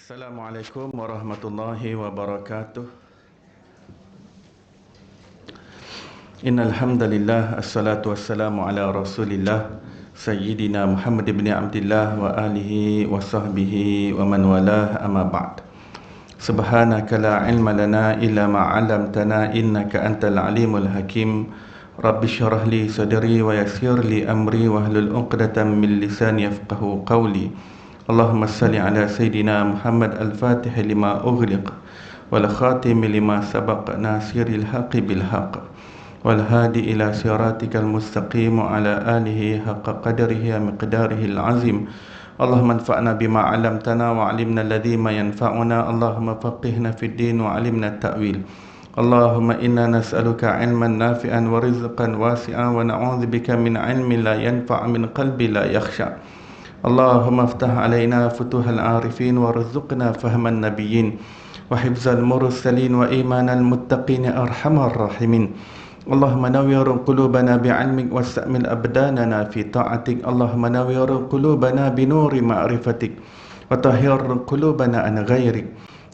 Assalamualaikum warahmatullahi wabarakatuh. Innal hamdalillah assalatu wassalamu ala Rasulillah Sayyidina Muhammad ibn Abdullah wa alihi wa sahbihi wa man walah, amma ba'd. Subhanaka la ilma lana illa ma 'allamtana innaka antal alimul hakim. Rabbi shrah li sadri wa yassir li amri wahlul 'uqdatam min lisani yafqahu qawli. Allahumma salli ala Sayyidina Muhammad al-Fatih lima ughliq wal khatim lima sabaq nasiril haqqi bil haqq wal hadi ila siratikal mustaqim wa ala alihi haqqa qadrihi wa miqdarihi al-azim. Allahumma anfa'na bima 'allamtana wa 'allimna alladhi ma yanfa'una. Allahumma faqihna fid din wa 'allimna at-ta'wil. Allahumma inna nas'aluka 'ilman nafi'an wa rizqan wasi'an wa na'udzubika min 'ilmin la yanfa' min qalbi la yakhsha. Allahumma aftah alaina futuhal arifin warzuqna fahman nabiyyin wa hifzal mursalin wa imanal muttaqin arhamar rahimin. Allahumma nawwir qulubana bi'ilmik wastamil abdanana fi ta'atik. Allahumma nawwir qulubana binuri ma'rifatik wa tahhir qulubana an ghairik.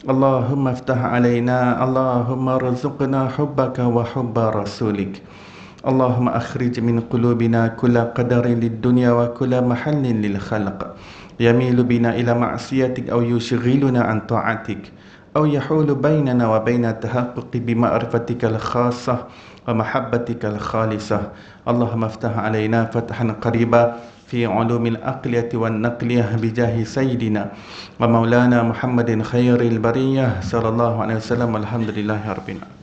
Allahumma aftah alaina, Allahumma rzuqna hubbaka wa hubba rasulik. Allahumma akhrij min qulubina kulla qadarin lid dunya wa kulla mahallin lil khalq yamilu bina ila ma'siyatik aw yushghiluna an ta'atik aw yahulu bainana wa baina tahaqquqi bi ma'rifatikal khassah wa mahabbatikal khalisah. Allahumma aftah alaina fathan qariba fi ulumil aqliyati wan naqliyah bijahi sayyidina wa maulana Muhammadin khairil bariyah sallallahu alaihi wasallam. Alhamdulillahi rabbil alamin.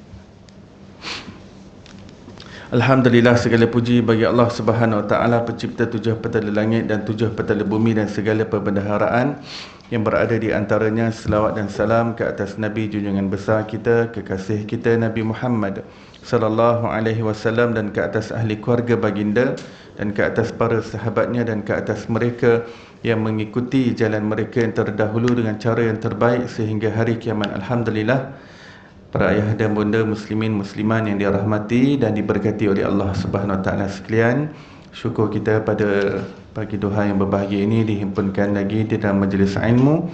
Alhamdulillah, segala puji bagi Allah Subhanahu Wa Taala, pencipta tujuh petala langit dan tujuh petala bumi dan segala perbendaharaan yang berada di antaranya. Selawat dan salam ke atas Nabi junjungan besar kita, kekasih kita Nabi Muhammad sallallahu alaihi wasallam, dan ke atas ahli keluarga baginda, dan ke atas para sahabatnya, dan ke atas mereka yang mengikuti jalan mereka yang terdahulu dengan cara yang terbaik sehingga hari kiamat. Alhamdulillah, para ayah dan bunda muslimin musliman yang dirahmati dan diberkati oleh Allah Subhanahu Wa Taala sekalian, syukur kita pada pagi duha yang berbahagia ini dihimpunkan lagi di dalam majlis ilmu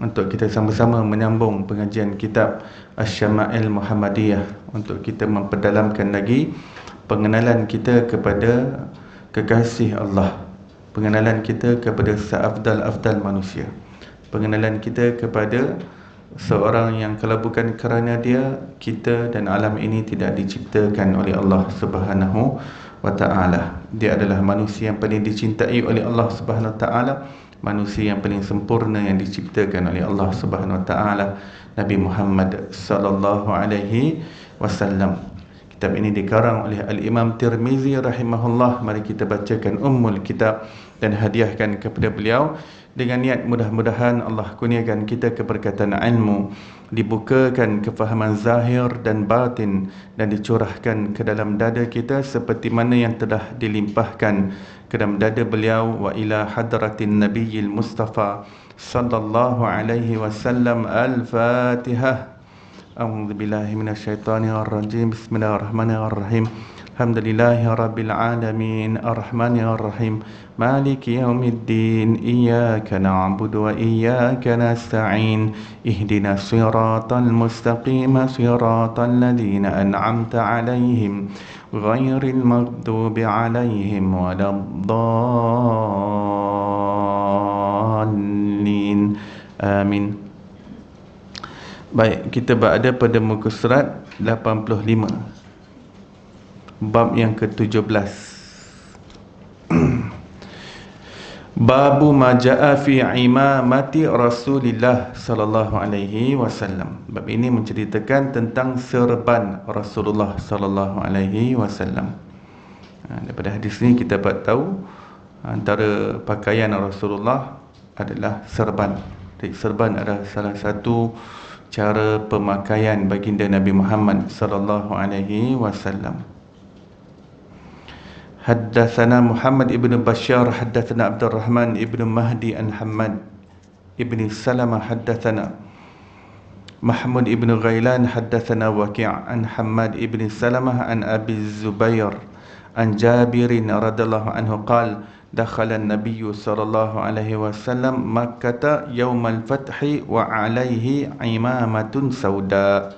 untuk kita sama-sama menyambung pengajian kitab Asy-Syama'il Muhammadiyah, untuk kita memperdalamkan lagi pengenalan kita kepada kekasih Allah, pengenalan kita kepada seafdal-afdal manusia, pengenalan kita kepada seorang yang kalau bukan kerana dia, kita dan alam ini tidak diciptakan oleh Allah Subhanahu Wa Taala. Dia adalah manusia yang paling dicintai oleh Allah Subhanahu Wa Taala, manusia yang paling sempurna yang diciptakan oleh Allah Subhanahu Wa Taala, Nabi Muhammad sallallahu alaihi wasallam. Kitab ini dikarang oleh Al-Imam Tirmizi rahimahullah. Mari kita bacakan ummul kitab dan hadiahkan kepada beliau dengan niat mudah-mudahan Allah kurniakan kita keberkatan ilmu, dibukakan kefahaman zahir dan batin, dan dicurahkan ke dalam dada kita seperti mana yang telah dilimpahkan ke dalam dada beliau. Wa ila hadratin nabiyil mustafa sallallahu alaihi wasallam. Al-Fatihah. A'udzu billahi minasyaitonir rajim. Bismillahirrahmanirrahim. Alhamdulillahi rabbil alamin, arrahmanir rahim, maliki yaumiddin, iyyaka na'budu wa iyyaka nasta'in, ihdinas siratal mustaqim, siratal ladzina an'amta 'alaihim ghairil maghdubi 'alaihim waladdallin. Amin. Baik, kita berada pada muka surat 85, bab yang ke-17. Babu maja'a fi imamati Rasulillah sallallahu alaihi wasallam. Bab ini menceritakan tentang serban Rasulullah sallallahu alaihi wasallam. Daripada hadis ini kita dapat tahu antara pakaian Rasulullah adalah serban. Jadi serban adalah salah satu cara pemakaian baginda Nabi Muhammad sallallahu alaihi wasallam. Haddatsana Muhammad ibn Bashar, haddatsana Abdurrahman ibn Mahdi an Hammad ibn Salamah, haddatsana Mahmud ibn Ghailan, haddatsana Waqi' an Hammad ibn Salamah an Abi Zubair an Jabir radhiyallahu anhu qala dakhala an-nabiy sallallahu alaihi wasallam Makkah yaumal fathi wa alaihi imamatun sauda.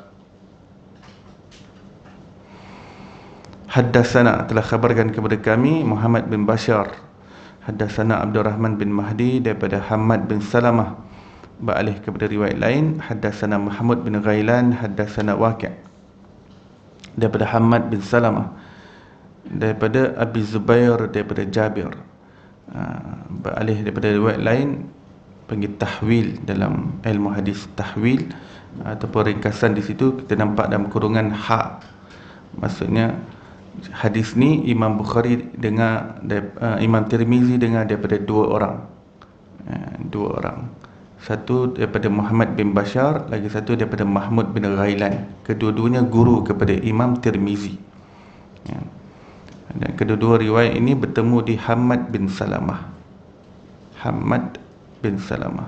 Haddatsana, telah khabarkan kepada kami Muhammad bin Bashar. Haddatsana Abdurrahman bin Mahdi daripada Hamad bin Salamah, beralih kepada riwayat lain. Haddatsana Mahmud bin Ghailan, haddatsana Waqi' daripada Hamad bin Salamah, daripada Abi Zubair, daripada Jabir. Beralih daripada riwayat lain, panggil tahwil dalam ilmu hadis. Tahwil ataupun ringkasan di situ kita nampak dalam kurungan ha. Maksudnya hadis ni Imam Bukhari dengar, Imam Tirmizi dengar daripada dua orang. Satu daripada Muhammad bin Bashar, lagi satu daripada Mahmud bin Ghailan. Kedua-duanya guru kepada Imam Tirmizi. Dan kedua-dua riwayat ini bertemu di Hamad bin Salamah. Hamad bin Salamah.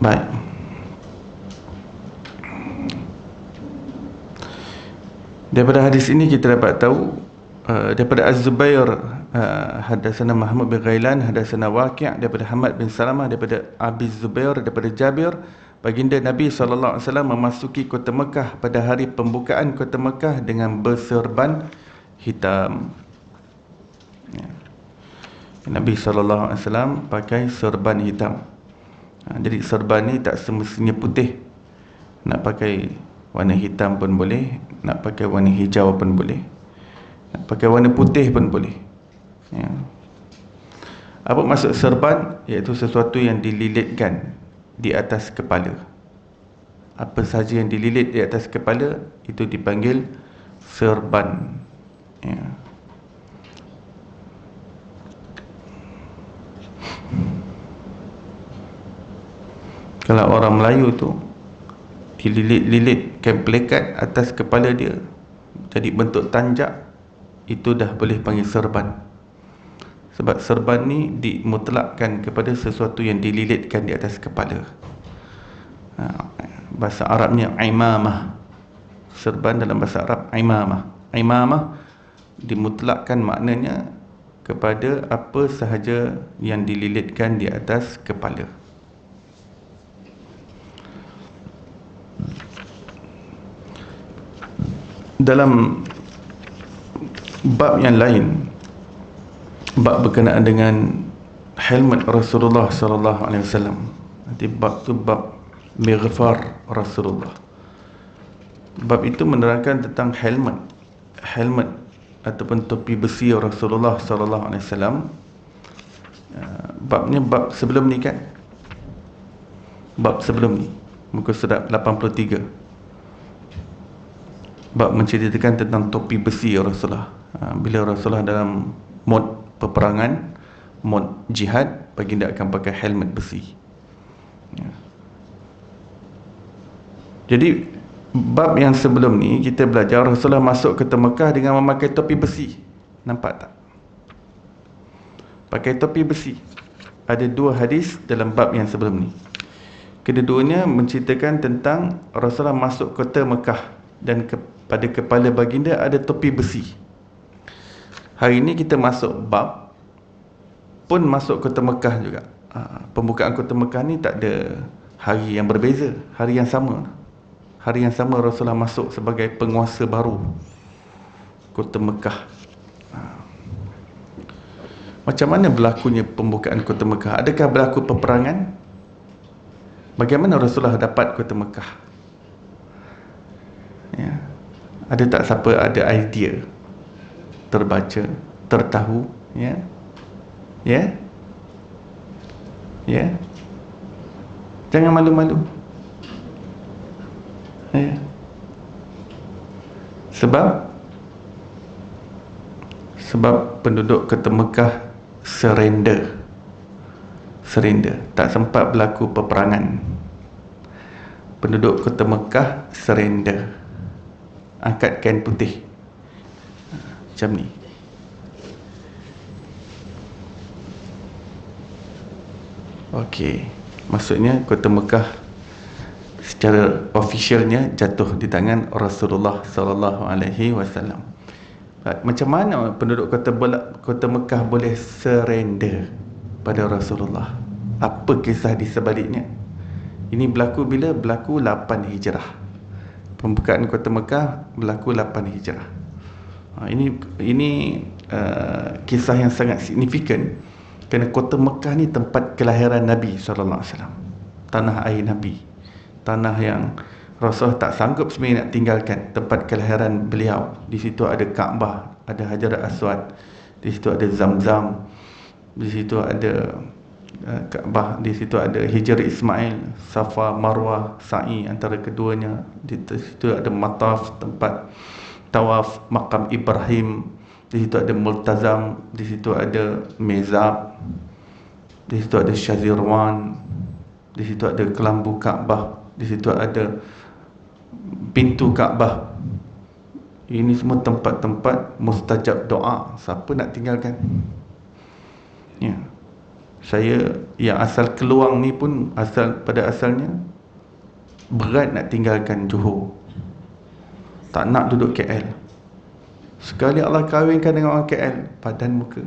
Baik. Daripada hadis ini kita dapat tahu, daripada Az-Zubair, haddatsana Mahmud bin Ghailan, haddatsana Waqi' daripada Hamad bin Salamah, daripada Abi Zubair, daripada Jabir, baginda Nabi SAW memasuki kota Mekah pada hari pembukaan kota Mekah dengan berserban hitam. Nabi SAW pakai serban hitam. Jadi serban ni tak semestinya putih. Nak pakai warna hitam pun boleh, nak pakai warna hijau pun boleh, nak pakai warna putih pun boleh. Apa maksud serban? Iaitu sesuatu yang dililitkan di atas kepala. Apa sahaja yang dililit di atas kepala itu dipanggil serban. Kalau orang Melayu tu dililit-lilitkan pelekat atas kepala dia jadi bentuk tanjak, itu dah boleh panggil serban. Sebab serban ni dimutlakkan kepada sesuatu yang dililitkan di atas kepala. Bahasa Arabnya imamah. Serban dalam bahasa Arab imamah. Imamah dimutlakkan maknanya kepada apa sahaja yang dililitkan di atas kepala. Dalam bab yang lain, bab berkenaan dengan helmet Rasulullah sallallahu alaihi wasallam. Nanti bab tu bab mighfar Rasulullah. Bab itu menerangkan tentang helmet ataupun topi besi Rasulullah sallallahu alaihi wasallam. Babnya bab sebelum ni kan? Bab sebelum ni, muka surat 83. Bab menceritakan tentang topi besi Rasulullah. Bila Rasulullah dalam mod peperangan, mod jihad, baginda akan pakai helmet besi. Jadi bab yang sebelum ni kita belajar Rasulullah masuk ke Mekah dengan memakai topi besi. Nampak tak? Pakai topi besi. Ada dua hadis dalam bab yang sebelum ni. Kedua-duanya menceritakan tentang Rasulullah masuk kota Mekah dan pada kepala baginda ada topi besi. Hari ini kita masuk bab pun masuk kota Mekah juga. Pembukaan kota Mekah ni tak ada hari yang berbeza, hari yang sama. Hari yang sama Rasulullah masuk sebagai penguasa baru kota Mekah. Macam mana berlakunya pembukaan kota Mekah? Adakah berlaku peperangan? Bagaimana Rasulullah dapat kota Mekah? Ada tak siapa ada idea, terbaca, tertahu? Jangan malu-malu. Sebab penduduk kota Mekah surrender, tak sempat berlaku peperangan. Penduduk kota Mekah surrender, angkat kain putih macam ni. Okey, maksudnya kota Mekah secara officialnya jatuh di tangan Rasulullah sallallahu alaihi wasallam. Macam mana penduduk kota Mekah boleh surrender pada Rasulullah? Apa kisah di sebaliknya? Ini berlaku bila? Berlaku 8 Hijrah. Pembukaan kota Mekah berlaku 8 Hijrah. Ini kisah yang sangat signifikan, kerana kota Mekah ni tempat kelahiran Nabi sallallahu alaihi wasallam. Tanah air Nabi. Tanah yang Rasulullah tak sanggup sebenarnya nak tinggalkan, tempat kelahiran beliau. Di situ ada Kaabah, ada Hajar Aswad, di situ ada Zamzam, di situ ada Kaabah, di situ ada Hijr Ismail, Safa, Marwah, Sa'i antara keduanya. Di situ ada Mataf, tempat tawaf makam Ibrahim. Di situ ada Multazam, di situ ada Mezab, di situ ada Syazirwan, di situ ada kelambu Kaabah, di situ ada pintu Kaabah. Ini semua tempat-tempat mustajab doa. Siapa nak tinggalkan? Ya. Saya yang asal Keluang ni pun pada asalnya berat nak tinggalkan Johor. Tak nak duduk KL. Sekali Allah kahwinkan dengan orang KL, padan muka.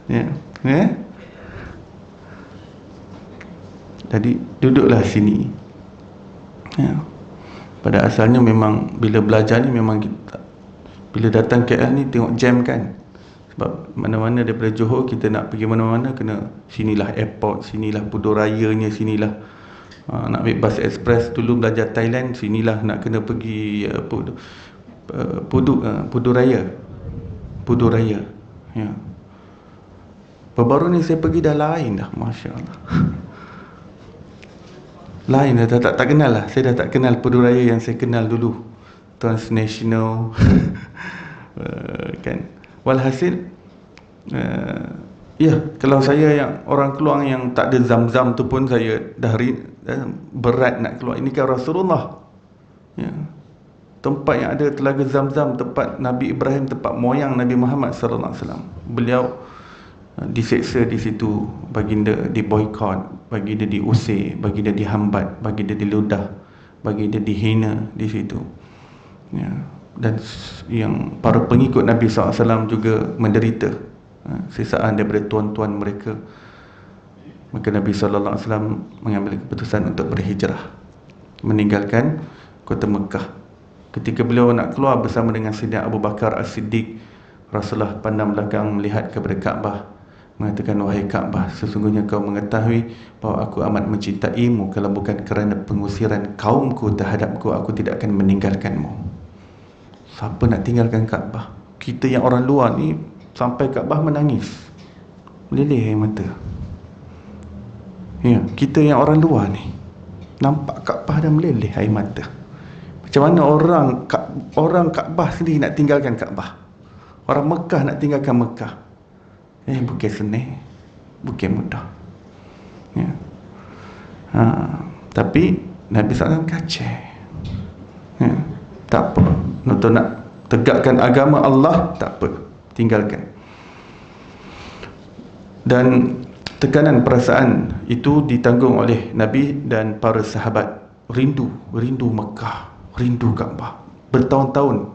Ya. Jadi duduklah sini. Ya. Pada asalnya memang bila belajar ni memang kita, bila datang KL ni tengok jam kan. Sebab mana-mana daripada Johor kita nak pergi mana-mana kena sinilah airport, sinilah Pudurayanya, sinilah nak ambil bus express. Dulu belajar Thailand, sinilah nak kena pergi Puduraya. Ya. Baru ni saya pergi dah lain dah, Masya Allah. Lain dah, tak kenal lah. Saya dah tak kenal Puduraya yang saya kenal dulu, transnational. Kan. Walhasil ya, kalau saya yang orang Keluang yang tak ada Zam-Zam tu pun saya dah berat nak keluar. Ini kan Rasulullah, ya. Tempat yang ada telaga Zam-Zam, tempat Nabi Ibrahim, tempat moyang Nabi Muhammad sallallahu alaihi wasallam. Beliau diseksa di situ, baginda diboikot, baginda diusir, baginda dihambat, baginda diludah, baginda dihina di situ. Ya. Dan yang para pengikut Nabi SAW juga menderita sisaan daripada tuan-tuan mereka. Maka Nabi SAW mengambil keputusan untuk berhijrah, meninggalkan kota Mekah. Ketika beliau nak keluar bersama dengan Sayyidina Abu Bakar As-Siddiq, Rasulullah pandang belakang melihat kepada Kaabah, mengatakan, wahai Kaabah, sesungguhnya kau mengetahui bahawa aku amat mencintaimu. Kalau bukan kerana pengusiran kaumku terhadapku, aku tidak akan meninggalkanmu. Siapa nak tinggalkan Kaabah? Kita yang orang luar ni sampai Kaabah menangis, meleleh air mata. Ya, kita yang orang luar ni nampak Kaabah dah meleleh air mata. Macam mana orang Kaabah sendiri nak tinggalkan Kaabah? Orang Mekah nak tinggalkan Mekah. Bukan senang, bukan mudah. Ya. Tapi Nabi SAW kacau. Ya. Tak apa, untuk nak tegakkan agama Allah, tak apa, tinggalkan. Dan tekanan perasaan itu ditanggung oleh Nabi dan para sahabat. Rindu Mekah, rindu Kaabah, bertahun-tahun,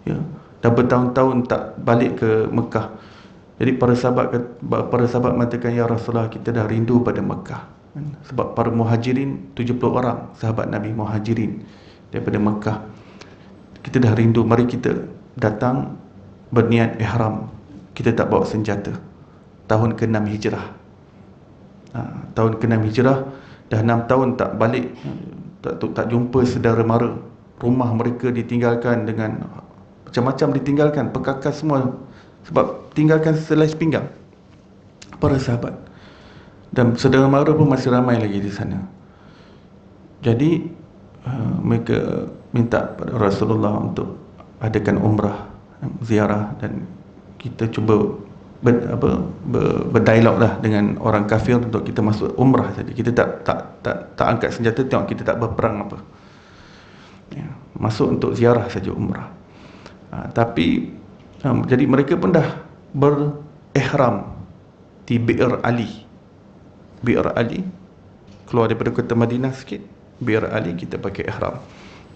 ya, dah bertahun-tahun tak balik ke Mekah. Jadi para sahabat mengatakan, ya Rasulullah, kita dah rindu pada Mekah. Sebab para muhajirin, 70 orang sahabat Nabi muhajirin daripada Mekah. Kita dah rindu, mari kita datang berniat ihram. Kita tak bawa senjata. Tahun ke-6 Hijrah. Tahun ke-6 Hijrah, dah 6 tahun tak balik, tak jumpa saudara mara. Rumah mereka ditinggalkan dengan macam-macam, ditinggalkan, perkakas semua. Sebab tinggalkan selai pinggang para sahabat. Dan saudara mara pun masih ramai lagi di sana. Jadi mereka minta pada Rasulullah untuk adakan umrah, ziarah, dan kita cuba berdialog lah dengan orang kafir untuk kita masuk umrah saja. Kita tak angkat senjata, tengok kita tak berperang apa. Ya, masuk untuk ziarah saja, umrah. Tapi jadi mereka pun dah berihram di Bi'r Ali. Bir Ali, keluar daripada kota Madinah sikit, Bir Ali, kita pakai ihram.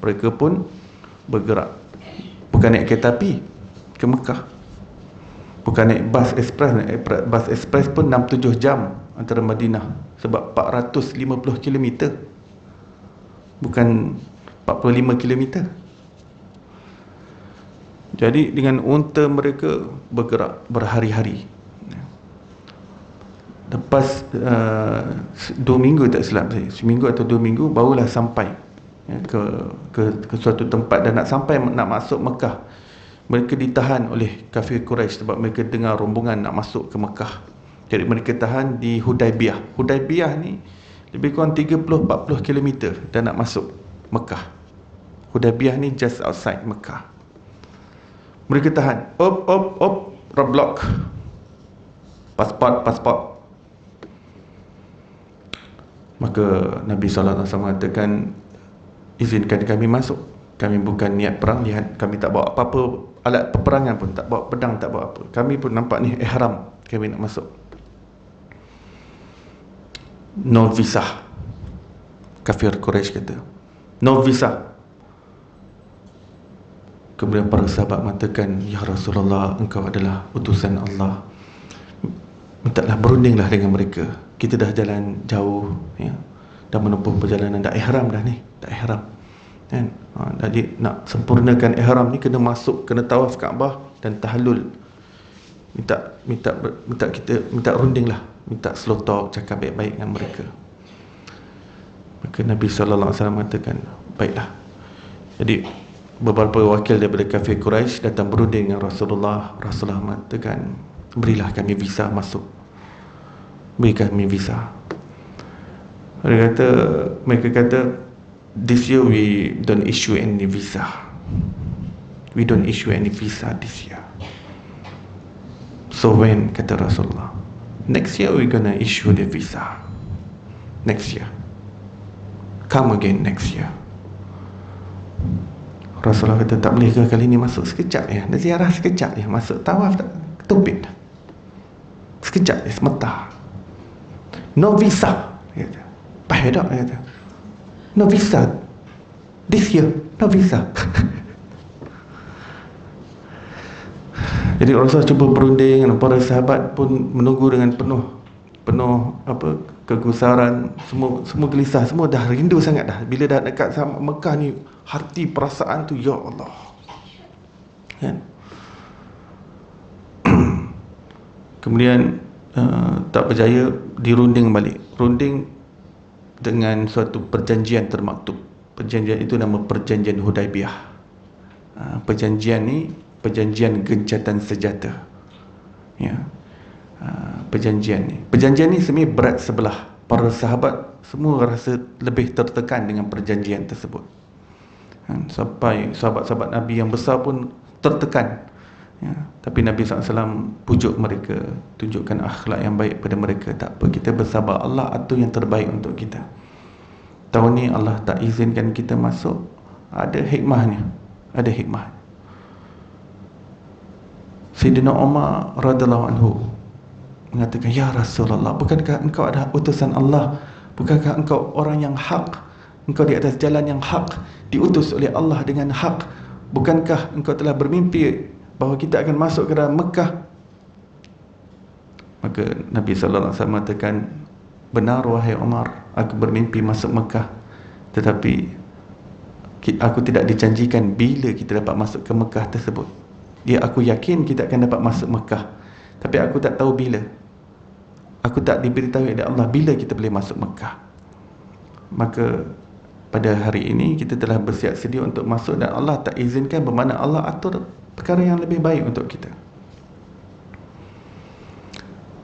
Mereka pun bergerak, bukan naik kereta api ke Mekah, bukan naik bas ekspres. Naik bas ekspres pun 6-7 jam antara Madinah, sebab 450 km, bukan 45 km. Jadi dengan unta mereka bergerak berhari-hari. Lepas 2 minggu tak silap saya, seminggu atau 2 minggu barulah sampai ke suatu tempat. Dan nak sampai, nak masuk Mekah, mereka ditahan oleh kafir Quraisy sebab mereka dengar rombongan nak masuk ke Mekah. Jadi mereka tahan di Hudaibiyah. Hudaibiyah ni lebih kurang 30-40 km dan nak masuk Mekah. Hudaibiyah ni just outside Mekah. Mereka tahan, roadblock, pasport. Maka Nabi SAW mengatakan, izinkan kami masuk. Kami bukan niat perang, lihat kami tak bawa apa-apa alat peperangan pun, tak bawa pedang, tak bawa apa. Kami pun nampak ni ihram, kami nak masuk. No visa. Kafir Quraisy kata, no visa. Kemudian para sahabat mengatakan, ya Rasulullah, engkau adalah utusan Allah, mintalah berundinglah dengan mereka. Kita dah jalan jauh, ya, dah menempuh perjalanan, dah ihram dah ni, dah ihram kan. Jadi nak sempurnakan ihram ni kena masuk, kena tawaf Kaabah dan tahallul. Minta runding lah, minta slow talk, cakap baik-baik dengan mereka. Maka Nabi SAW mengatakan, baiklah. Jadi beberapa wakil daripada kafir Quraisy datang berunding dengan Rasulullah. Rasulullah mengatakan, berilah kami visa masuk, berikan kami visa. Mereka kata, this year we don't issue any visa. We don't issue any visa this year. So when, kata Rasulullah, next year we're gonna issue the visa. Next year, come again next year. Rasulullah kata, tak boleh ke kali ni masuk sekejap ya, ziarah sekejap ya, masuk tawaf tak, ketupin sekejap ya, sementara. No visa, kata. Pahal tak, kata. No visa this year, no visa. Jadi Rasulullah cuba berunding, dan para sahabat pun menunggu dengan penuh kegusaran, semua gelisah, semua dah rindu sangat dah. Bila dah dekat sama Mekah ni, hati perasaan tu, ya Allah kan. Kemudian tak berjaya, dirunding balik. Runding dengan suatu perjanjian termaktub. Perjanjian itu nama Perjanjian Hudaibiyah. Perjanjian ni perjanjian gencatan senjata, ya. Perjanjian ni sebenarnya berat sebelah. Para sahabat semua rasa lebih tertekan dengan perjanjian tersebut, sampai sahabat-sahabat Nabi yang besar pun tertekan, ya. Tapi Nabi SAW pujuk mereka, tunjukkan akhlak yang baik pada mereka. Tak apa, kita bersabar, Allah atur yang terbaik untuk kita. Tahun ni Allah tak izinkan kita masuk, ada hikmahnya, ada hikmah. Sayyidina Umar radhiyallahu anhu mengatakan, ya Rasulullah, bukankah engkau adalah utusan Allah? Bukankah engkau orang yang hak? Engkau di atas jalan yang hak, diutus oleh Allah dengan hak. Bukankah engkau telah bermimpi bahawa kita akan masuk ke dalam Mekah? Maka Nabi SAW mengatakan, benar wahai Umar, aku bermimpi masuk Mekah, tetapi aku tidak dijanjikan bila kita dapat masuk ke Mekah tersebut. Aku yakin kita akan dapat masuk Mekah, tapi aku tak tahu bila. Aku tak diberitahu oleh Allah bila kita boleh masuk Mekah. Maka pada hari ini kita telah bersiap sedia untuk masuk, dan Allah tak izinkan, bermakna Allah atur perkara yang lebih baik untuk kita.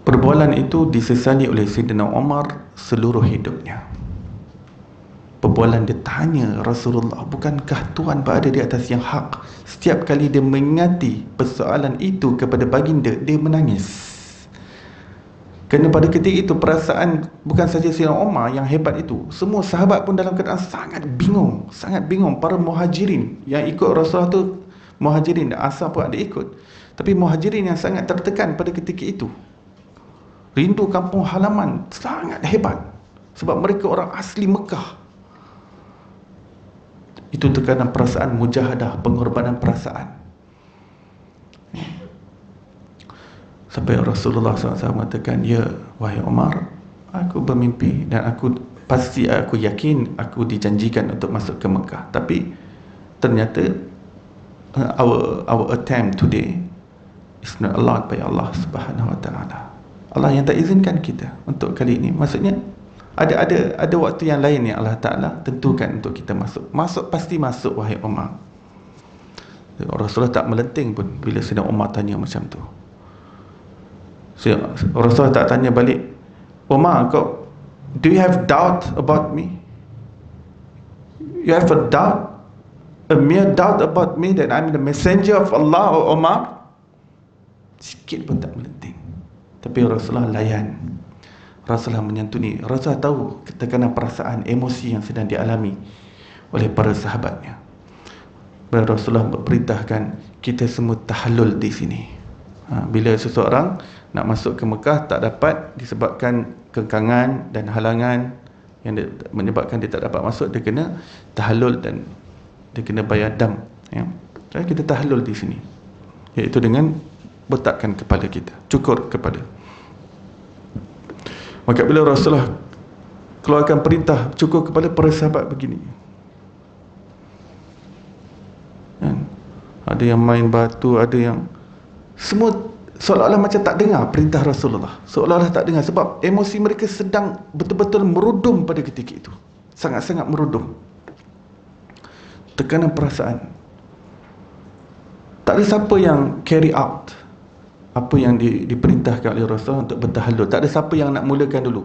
Perbualan itu disesali oleh Sayyidina Umar seluruh hidupnya. Perbualan dia tanya Rasulullah, bukankah Tuhan berada di atas yang hak? Setiap kali dia mengingati persoalan itu kepada baginda, dia menangis. Kerana pada ketika itu perasaan bukan saja Sayyidina Umar yang hebat itu, semua sahabat pun dalam keadaan sangat bingung, sangat bingung. Para muhajirin yang ikut Rasulullah tu, muhajirin, asal pun ada ikut, tapi muhajirin yang sangat tertekan pada ketika itu. rindu kampung halaman sangat hebat, sebab mereka orang asli Mekah. Itu tekanan perasaan, mujahadah, pengorbanan perasaan. Sampai Rasulullah SAW mengatakan, ya wahai Umar, aku bermimpi dan aku yakin aku dijanjikan untuk masuk ke Mekah, tapi ternyata our attempt today is not allowed by Allah Subhanahu Wa Taala. Allah yang tak izinkan kita untuk kali ini. Maksudnya ada waktu yang lain yang Allah Taala tentukan untuk kita masuk. Pasti masuk wahai Umar. Rasulullah tak melenting pun bila Sayyidina Umar tanya macam tu. Rasulullah tak tanya balik, Umar, do you have doubt about me? You have a mere doubt about me that I'm the messenger of Allah, or Umar? Sikit pun tak melenting. Tapi Rasulullah layan. Rasulullah menyantuni. Rasulullah tahu tekanan perasaan, emosi yang sedang dialami oleh para sahabatnya. Rasulullah berperintahkan kita semua tahallul di sini. Bila seseorang nak masuk ke Mekah tak dapat disebabkan kekangan dan halangan yang menyebabkan dia tak dapat masuk, dia kena tahallul dan dia kena bayar dam, ya. Jadi kita tahallul di sini, iaitu dengan letakkan kepala kita, cukur kepala. Maka bila Rasulullah keluarkan perintah cukur kepala, para sahabat begini, kan? Ada yang main batu, ada yang semua seolah-olah macam tak dengar perintah Rasulullah, seolah-olah tak dengar, sebab emosi mereka sedang betul-betul merudum pada ketika itu, sangat-sangat merudum. Tekanan perasaan. Tak ada siapa yang carry out apa yang diperintahkan oleh Rasulullah untuk bertahallul. Tak ada siapa yang nak mulakan dulu.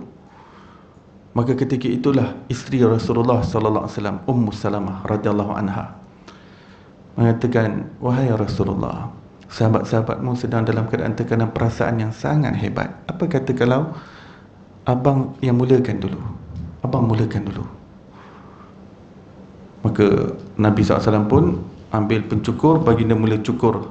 Maka ketika itulah isteri Rasulullah sallallahu alaihi wasallam, Ummu Salamah radhiyallahu anha, mengatakan, wahai Rasulullah, sahabat-sahabatmu sedang dalam keadaan tekanan perasaan yang sangat hebat. Apa kata kalau abang yang mulakan dulu? Abang mulakan dulu. Maka Nabi SAW pun ambil pencukur, baginda mula cukur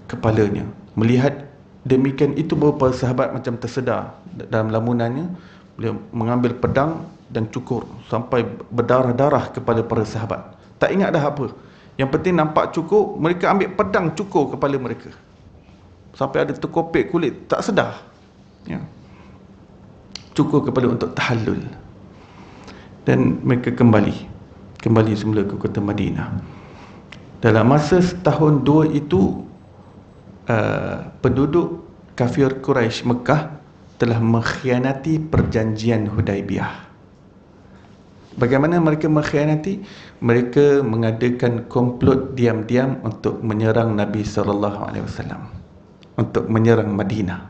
kepalanya. Melihat demikian itu, beberapa sahabat macam tersedar dalam lamunannya. Beliau mengambil pedang dan cukur sampai berdarah-darah kepala para sahabat. Tak ingat dah apa, yang penting nampak cukur, mereka ambil pedang cukur kepala mereka sampai ada terkopek kulit, tak sedar, ya. Cukur kepala untuk tahallul. Dan mereka kembali semula ke kota Madinah. Dalam masa setahun dua itu, penduduk kafir Quraisy Mekah telah mengkhianati perjanjian Hudaibiyah. Bagaimana mereka mengkhianati? Mereka mengadakan komplot diam-diam untuk menyerang Nabi SAW, untuk menyerang Madinah.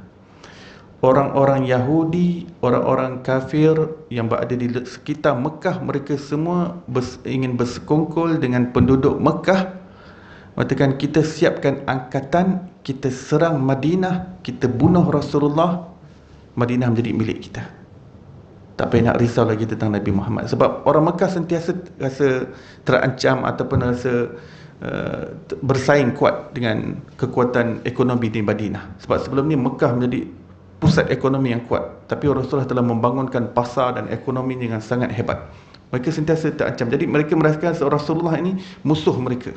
Orang-orang Yahudi, orang-orang kafir yang berada di sekitar Mekah, mereka semua ingin bersekongkol dengan penduduk Mekah, mengatakan, kita siapkan angkatan, kita serang Madinah, kita bunuh Rasulullah, Madinah menjadi milik kita. Tak payah nak risau lagi tentang Nabi Muhammad. Sebab orang Mekah sentiasa rasa terancam ataupun rasa bersaing kuat dengan kekuatan ekonomi di Madinah. Sebab sebelum ni Mekah menjadi pusat ekonomi yang kuat, tapi Rasulullah telah membangunkan pasar dan ekonomi dengan sangat hebat. Mereka sentiasa terancam. Jadi mereka merasakan Rasulullah ini musuh mereka.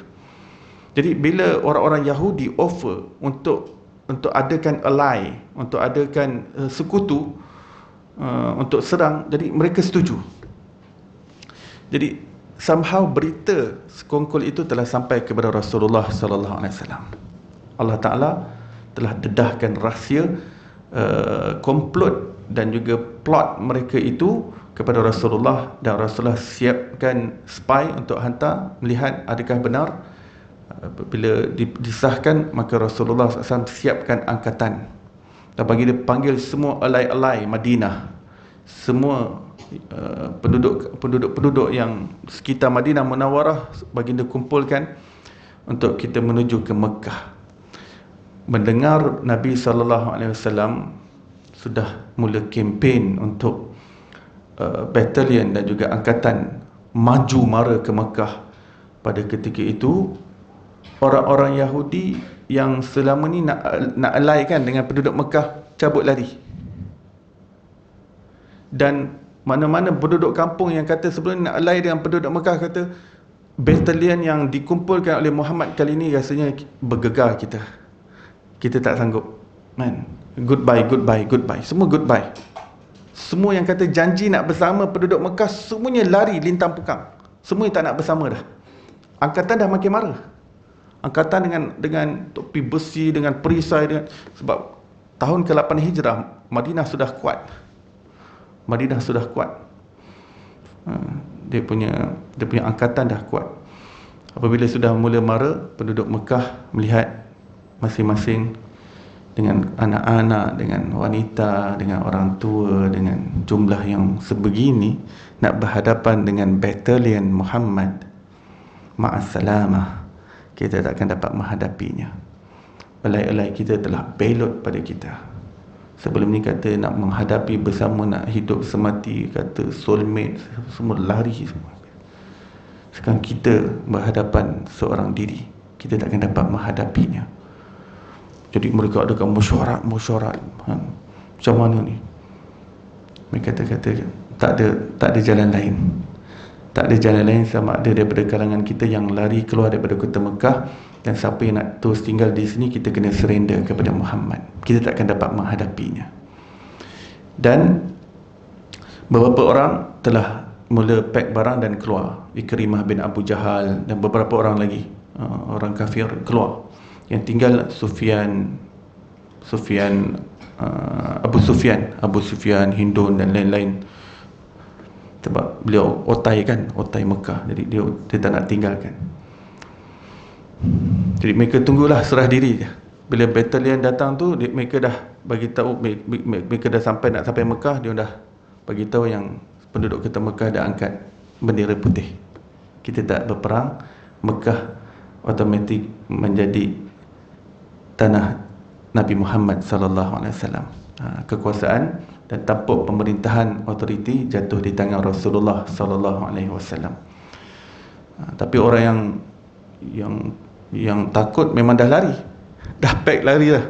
Jadi bila orang-orang Yahudi offer untuk adakan ally, untuk adakan sekutu, untuk serang, jadi mereka setuju. Jadi somehow berita sekongkol itu telah sampai kepada Rasulullah sallallahu alaihi wasallam. Allah Taala telah dedahkan rahsia komplot dan juga plot mereka itu kepada Rasulullah, dan Rasulullah siapkan spy untuk hantar melihat adakah benar. Bila disahkan, maka Rasulullah SAW siapkan angkatan dan bagi dia panggil semua alai-alai Madinah, semua penduduk yang sekitar Madinah Munawwarah, baginda kumpulkan untuk kita menuju ke Mekah. Mendengar Nabi SAW sudah mula kempen untuk batalion dan juga angkatan maju mara ke Mekah, pada ketika itu orang-orang Yahudi yang selama ni nak alaikan dengan penduduk Mekah cabut lari. Dan mana-mana penduduk kampung yang kata sebelum nak alai dengan penduduk Mekah kata batalion yang dikumpulkan oleh Muhammad kali ini rasanya bergegar kita. Kita tak sanggup. Man, goodbye, goodbye, goodbye. Semua goodbye. Semua yang kata janji nak bersama penduduk Mekah semuanya lari lintang pukang. Semua tak nak bersama dah. Angkatan dah makin marah. Angkatan dengan topi besi, dengan perisai, sebab tahun ke-8 Hijrah Madinah sudah kuat. Madinah sudah kuat. Dia punya angkatan dah kuat. Apabila sudah mula mara, penduduk Mekah melihat masing-masing dengan anak-anak, dengan wanita, dengan orang tua, dengan jumlah yang sebegini nak berhadapan dengan batalion Muhammad, ma'assalamah, kita takkan dapat menghadapinya. Belai-belai kita telah belot pada kita. Sebelum ni kata nak menghadapi bersama, nak hidup semati, kata soulmate, semua lari semua. Sekarang kita berhadapan seorang diri, kita takkan dapat menghadapinya. Jadi mereka adakan mesyuarat macam mana ni? Mereka kata tak ada jalan lain. Tak ada jalan lain sama ada daripada kalangan kita yang lari keluar daripada kota Mekah, dan siapa yang nak terus tinggal di sini, kita kena surrender kepada Muhammad. Kita takkan dapat menghadapinya. Dan beberapa orang telah mula pack barang dan keluar. Ikrimah bin Abu Jahal dan beberapa orang lagi, orang kafir keluar. Yang tinggal Abu Sufyan, Hindun dan lain-lain. Sebab beliau otai Mekah, jadi dia tak nak tinggalkan. Jadi mereka tunggulah, serah diri je. Bila batalion datang tu, mereka dah bagi tahu, mereka dah nak sampai Mekah, dia dah bagi tahu yang penduduk kota Mekah dah angkat bendera putih. Kita tak berperang, Mekah automatik menjadi tanah Nabi Muhammad sallallahu alaihi wasallam. Kekuasaan dan tampuk pemerintahan, otoriti jatuh di tangan Rasulullah sallallahu alaihi wasallam. Tapi orang yang takut memang dah lari. Dah pack lari dah.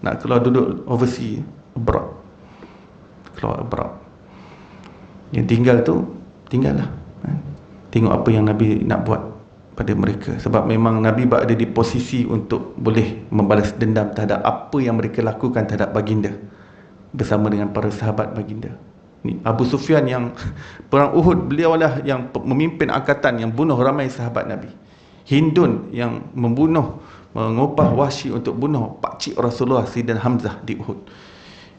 Nak keluar duduk overseas, abroad. Keluar abroad. Yang tinggallah. Tengok apa yang Nabi nak buat pada mereka. Sebab memang Nabi berada di posisi untuk boleh membalas dendam terhadap apa yang mereka lakukan terhadap baginda bersama dengan para sahabat baginda. Ni Abu Sufyan yang perang Uhud, beliau lah yang memimpin angkatan yang bunuh ramai sahabat Nabi. Hindun yang mengupah Wahsy untuk bunuh pakcik Rasulullah, Sayyidina Hamzah di Uhud.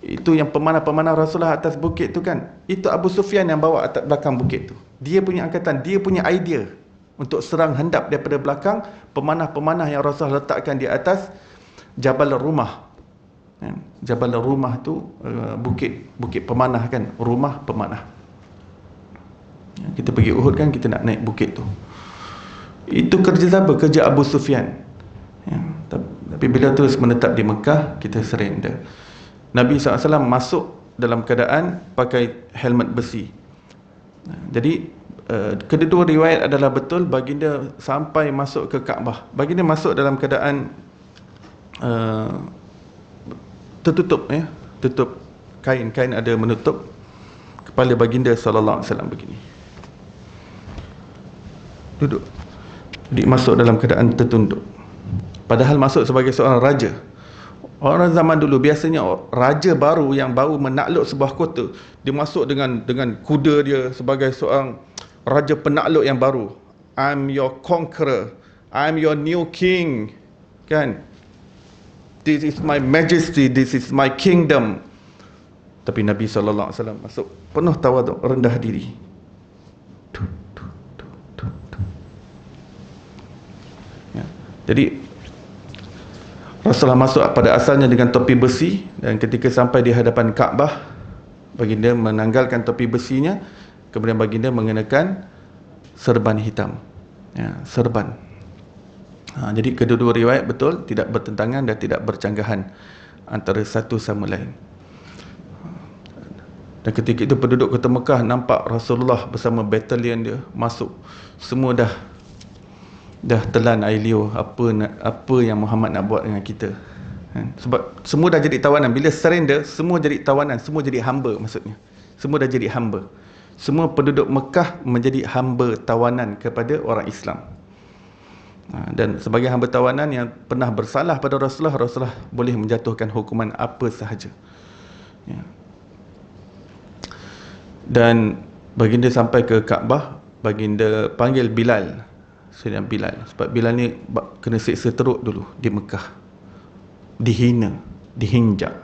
Itu yang pemanah-pemanah Rasulullah atas bukit tu kan. Itu Abu Sufyan yang bawa atas belakang bukit tu. Dia punya angkatan, dia punya idea untuk serang hendap daripada belakang pemanah-pemanah yang Rasulullah letakkan di atas Jabal Rumah. Jabal Rumah tu bukit pemanah kan, rumah pemanah. Kita pergi Uhud kan, kita nak naik bukit tu. Itu kerja siapa? Kerja Abu Sufyan. Tapi bila terus menetap di Mekah, kita surrender. Nabi SAW masuk dalam keadaan pakai helmet besi. Jadi kedua riwayat adalah betul. Baginda sampai masuk ke Kaabah, baginda masuk dalam keadaan tertutup, tutup kain ada menutup kepala baginda sallallahu alaihi wasallam begini. Duduk. Jadi masuk dalam keadaan tertunduk. Padahal masuk sebagai seorang raja. Orang zaman dulu biasanya raja baru yang baru menakluk sebuah kota, dia masuk dengan kuda dia sebagai seorang raja penakluk yang baru. I'm your conqueror, I'm your new king, kan? This is my majesty, this is my kingdom. Tapi Nabi sallallahu alaihi wasallam masuk penuh tawaduk, rendah diri. Ya. Jadi Rasulullah masuk pada asalnya dengan topi besi, dan ketika sampai di hadapan Kaabah, baginda menanggalkan topi besinya, kemudian baginda mengenakan serban hitam. Ya, serban. Jadi kedua-dua riwayat betul, tidak bertentangan dan tidak bercanggahan antara satu sama lain. Dan ketika itu penduduk kota Mekah nampak Rasulullah bersama batalion dia masuk. Semua dah dah telan air liur apa yang Muhammad nak buat dengan kita. Sebab semua dah jadi tawanan. Bila surrender, semua jadi tawanan, semua jadi hamba maksudnya. Semua dah jadi hamba. Semua penduduk Mekah menjadi hamba tawanan kepada orang Islam. Dan sebagai hamba tawanan yang pernah bersalah pada Rasulullah, Rasulullah boleh menjatuhkan hukuman apa sahaja. Ya. Dan baginda sampai ke Kaabah, baginda panggil Bilal, Sayyidina Bilal. Sebab Bilal ni kena siksa teruk dulu di Mekah. Dihina, dihinjak,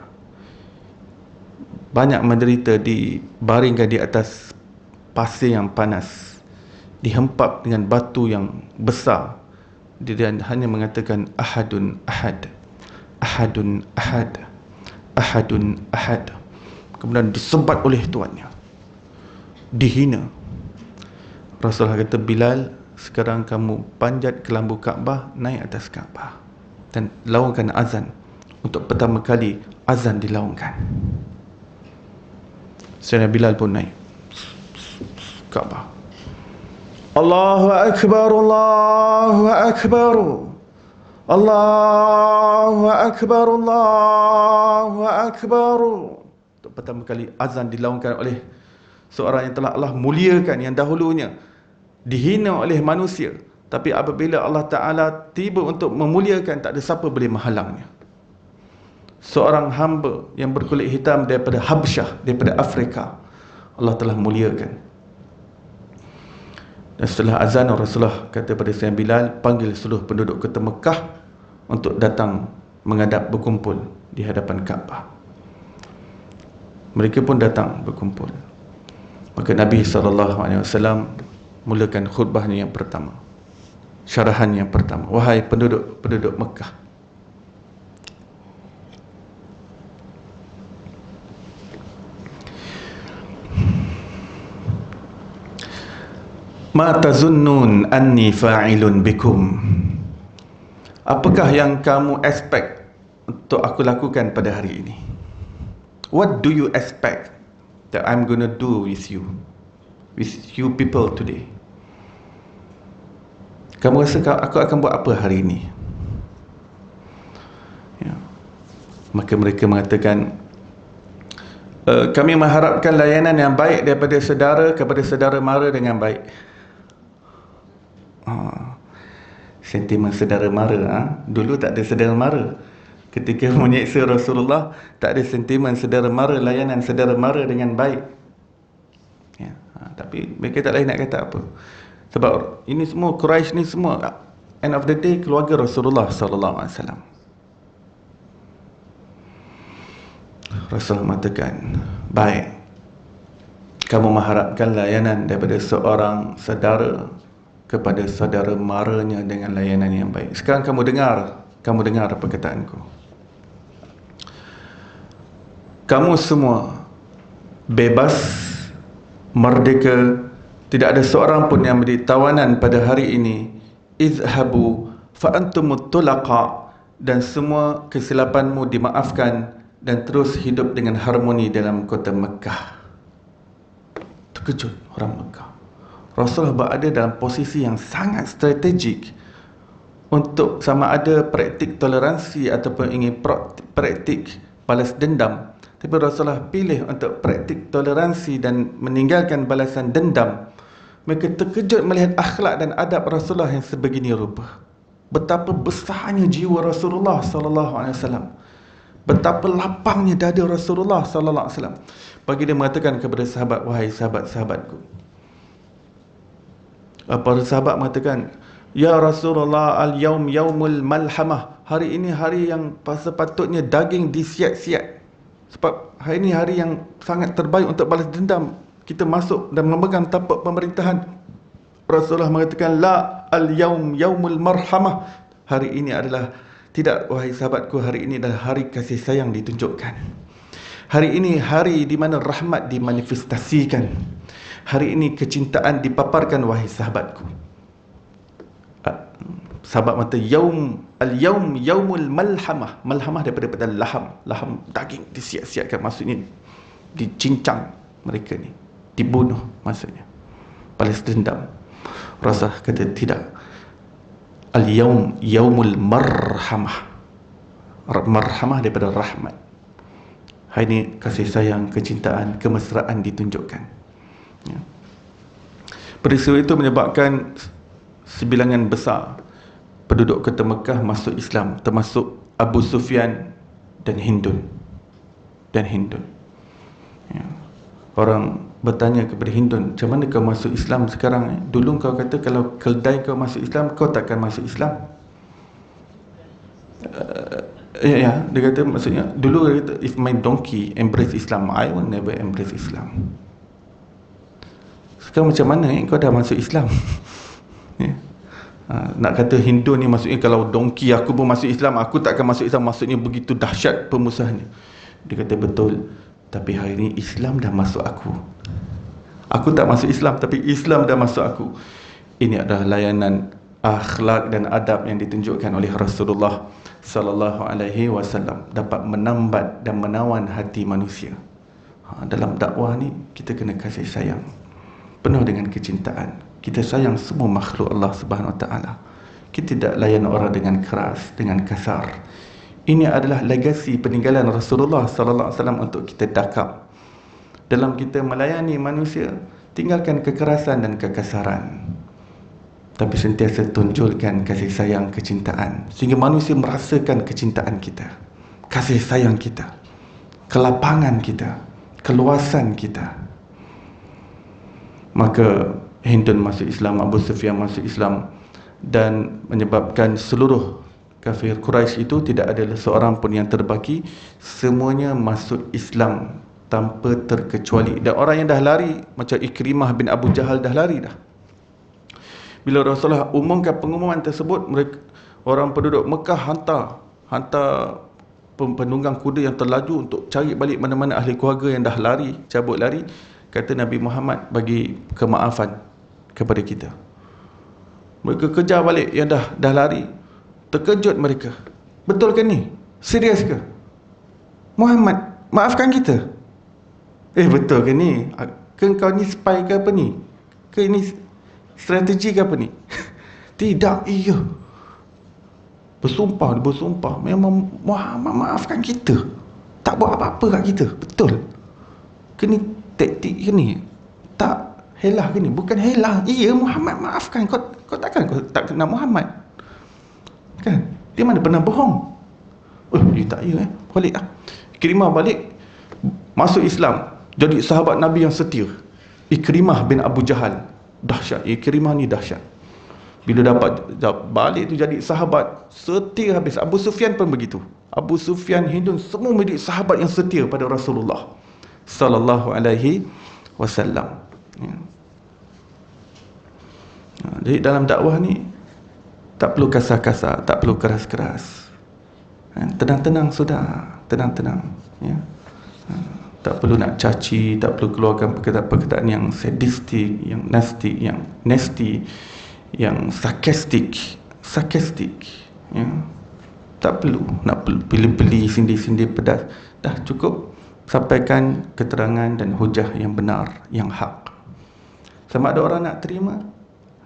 banyak menderita, dibaringkan di atas pasir yang panas, dihempap dengan batu yang besar. Dia hanya mengatakan ahadun ahad, ahadun ahad, ahadun ahad. Kemudian disembat oleh tuannya, dihina. Rasulullah kata, Bilal, sekarang kamu panjat ke lambu Kaabah, naik atas Kaabah dan laungkan azan. Untuk pertama kali azan dilaungkan. Sayyidina Bilal pun naik Kaabah. Allahu Akbar, Allahu Akbar, Allahu Akbar, Allahu Akbar. Untuk pertama kali azan dilaungkan oleh seorang yang telah Allah muliakan, yang dahulunya dihina oleh manusia. Tapi apabila Allah Ta'ala tiba untuk memuliakan, tak ada siapa boleh menghalangnya. Seorang hamba yang berkulit hitam daripada Habsyah, daripada Afrika, Allah telah muliakan. Dan setelah azan, Rasulullah kata pada Sayyidina Bilal, panggil seluruh penduduk kota Mekah untuk datang menghadap, berkumpul di hadapan Kaabah. Mereka pun datang berkumpul. Maka Nabi SAW mulakan khutbahnya yang pertama, syarahan yang pertama. Wahai penduduk Mekah, ma tazunnun anni fa'ilun bikum. Apakah yang kamu expect untuk aku lakukan pada hari ini? What do you expect that I'm going to do with you people today? Kamu rasa aku akan buat apa hari ini? Ya. Maka mereka mengatakan, kami mengharapkan layanan yang baik daripada saudara kepada saudara mara dengan baik. Sentimen saudara mara. Dulu tak ada saudara mara. Ketika menyeksa Rasulullah, tak ada sentimen saudara mara, layanan saudara mara dengan baik. Ya. Tapi mereka tak lain nak kata apa. Sebab ini semua, Quraisy ni semua, end of the day, keluarga Rasulullah SAW. Rasulullah mengatakan, baik, kamu mengharapkan layanan daripada seorang saudara kepada saudara maranya dengan layanan yang baik. Sekarang kamu dengar perkataanku. Kamu semua bebas, merdeka, tidak ada seorang pun yang menjadi tawanan pada hari ini. Izhabu fa antumut tulaqa, dan semua kesilapanmu dimaafkan, dan terus hidup dengan harmoni dalam kota Mekah. Terkejut orang Mekah. Rasulullah berada dalam posisi yang sangat strategik untuk sama ada praktik toleransi ataupun ingin praktik balas dendam. Tapi Rasulullah pilih untuk praktik toleransi dan meninggalkan balasan dendam. Mereka terkejut melihat akhlak dan adab Rasulullah yang sebegini rupa. Betapa besarnya jiwa Rasulullah SAW. Betapa lapangnya dada Rasulullah SAW. Bagi dia mengatakan kepada sahabat, wahai sahabat-sahabatku. Para sahabat mengatakan, ya Rasulullah, al-yaum yaumul malhamah. Hari ini hari yang sepatutnya daging disiat-siat. Sebab hari ini hari yang sangat terbaik untuk balas dendam. Kita masuk dan memegang tapak pemerintahan. Rasulullah mengatakan, la al-yaum yaumul marhamah. Hari ini adalah, tidak wahai sahabatku, hari ini adalah hari kasih sayang ditunjukkan. Hari ini hari di mana rahmat dimanifestasikan. Hari ini kecintaan dipaparkan, wahai sahabatku. Sahabat mata al-yaum yaumul malhamah. Malhamah daripada laham. Laham daging disiap-siapkan, maksudnya dicincang mereka ni, dibunuh maksudnya, balas dendam. Rasulullah kata tidak. Al-yaum yaumul marhamah. Marhamah daripada rahmat. Hari ini kasih sayang, kecintaan, kemesraan ditunjukkan. Ya. Peristiwa itu menyebabkan sebilangan besar penduduk kota Mekah masuk Islam, termasuk Abu Sufyan dan Hindun. Ya. Orang bertanya kepada Hindun, macam mana kau masuk Islam sekarang? Dulu kau kata kalau keldai kau masuk Islam, kau takkan masuk Islam. Ya, dia kata maksudnya dulu dia kata, if my donkey embrace Islam, I will never embrace Islam. Sekarang macam mana kau dah masuk Islam? Ya. Nak kata Hindu ni maksudnya kalau donkey aku pun masuk Islam, aku takkan masuk Islam, maksudnya begitu dahsyat pemusuhannya. Dia kata betul, tapi hari ini Islam dah masuk aku. Aku tak masuk Islam, tapi Islam dah masuk aku. Ini adalah layanan akhlak dan adab yang ditunjukkan oleh Rasulullah sallallahu alaihi wasallam, dapat menambat dan menawan hati manusia. Dalam dakwah ni kita kena kasih sayang, penuh dengan kecintaan. Kita sayang semua makhluk Allah Subhanahu Wa Taala. Kita tidak layan orang dengan keras, dengan kasar. Ini adalah legasi peninggalan Rasulullah sallallahu alaihi wasallam untuk kita dakap. Dalam kita melayani manusia, tinggalkan kekerasan dan kekasaran, tapi sentiasa tunjukkan kasih sayang, kecintaan, sehingga manusia merasakan kecintaan kita, kasih sayang kita, kelapangan kita, keluasan kita. Maka Hindun masuk Islam, Abu Sufyan masuk Islam, dan menyebabkan seluruh kafir Quraisy itu tidak ada seorang pun yang terbaki, semuanya masuk Islam tanpa terkecuali. Dan orang yang dah lari macam Ikrimah bin Abu Jahal dah lari dah. Bila Rasulullah umumkan pengumuman tersebut, mereka, orang penduduk Mekah hantar penunggang kuda yang terlaju untuk cari balik mana-mana ahli keluarga yang dah lari, cabut lari. Kata Nabi Muhammad, bagi kemaafan kepada kita. Mereka kejar balik yang dah lari. Terkejut mereka. Betul ke ni? Serius ke? Muhammad, maafkan kita. Betul ke ni? Ke kau ni spy ke apa ni? Ke ini strategi ke apa ni? Tidak, iya. Bersumpah memang Muhammad maafkan kita, tak buat apa-apa kat kita. Betul ke ni taktik ke ni? Tak helah ke ni? Bukan helah. Iya, Muhammad maafkan. Kau takkan kau tak kenal Muhammad kan? Dia mana pernah bohong? Dia tak iya balik lah. Ikrimah balik masuk Islam, jadi sahabat Nabi yang setia. Ikrimah bin Abu Jahal, dahsyat. Ikrimah ni dahsyat. Bila dapat balik tu jadi sahabat setia habis. Abu Sufyan pun begitu. Abu Sufyan, Hindun, semua menjadi sahabat yang setia pada Rasulullah sallallahu alaihi wasallam. Jadi dalam dakwah ni tak perlu kasar-kasar, tak perlu keras-keras. Tenang-tenang sudah, tenang-tenang. Ya. Tak perlu nak caci, tak perlu keluarkan perkataan-perkataan yang sadistik, yang nasty, yang sarkastik. Ya. Tak perlu nak pilih-pilih, sindir-sindir pedas. Dah cukup sampaikan keterangan dan hujah yang benar, yang hak. Sama ada orang nak terima,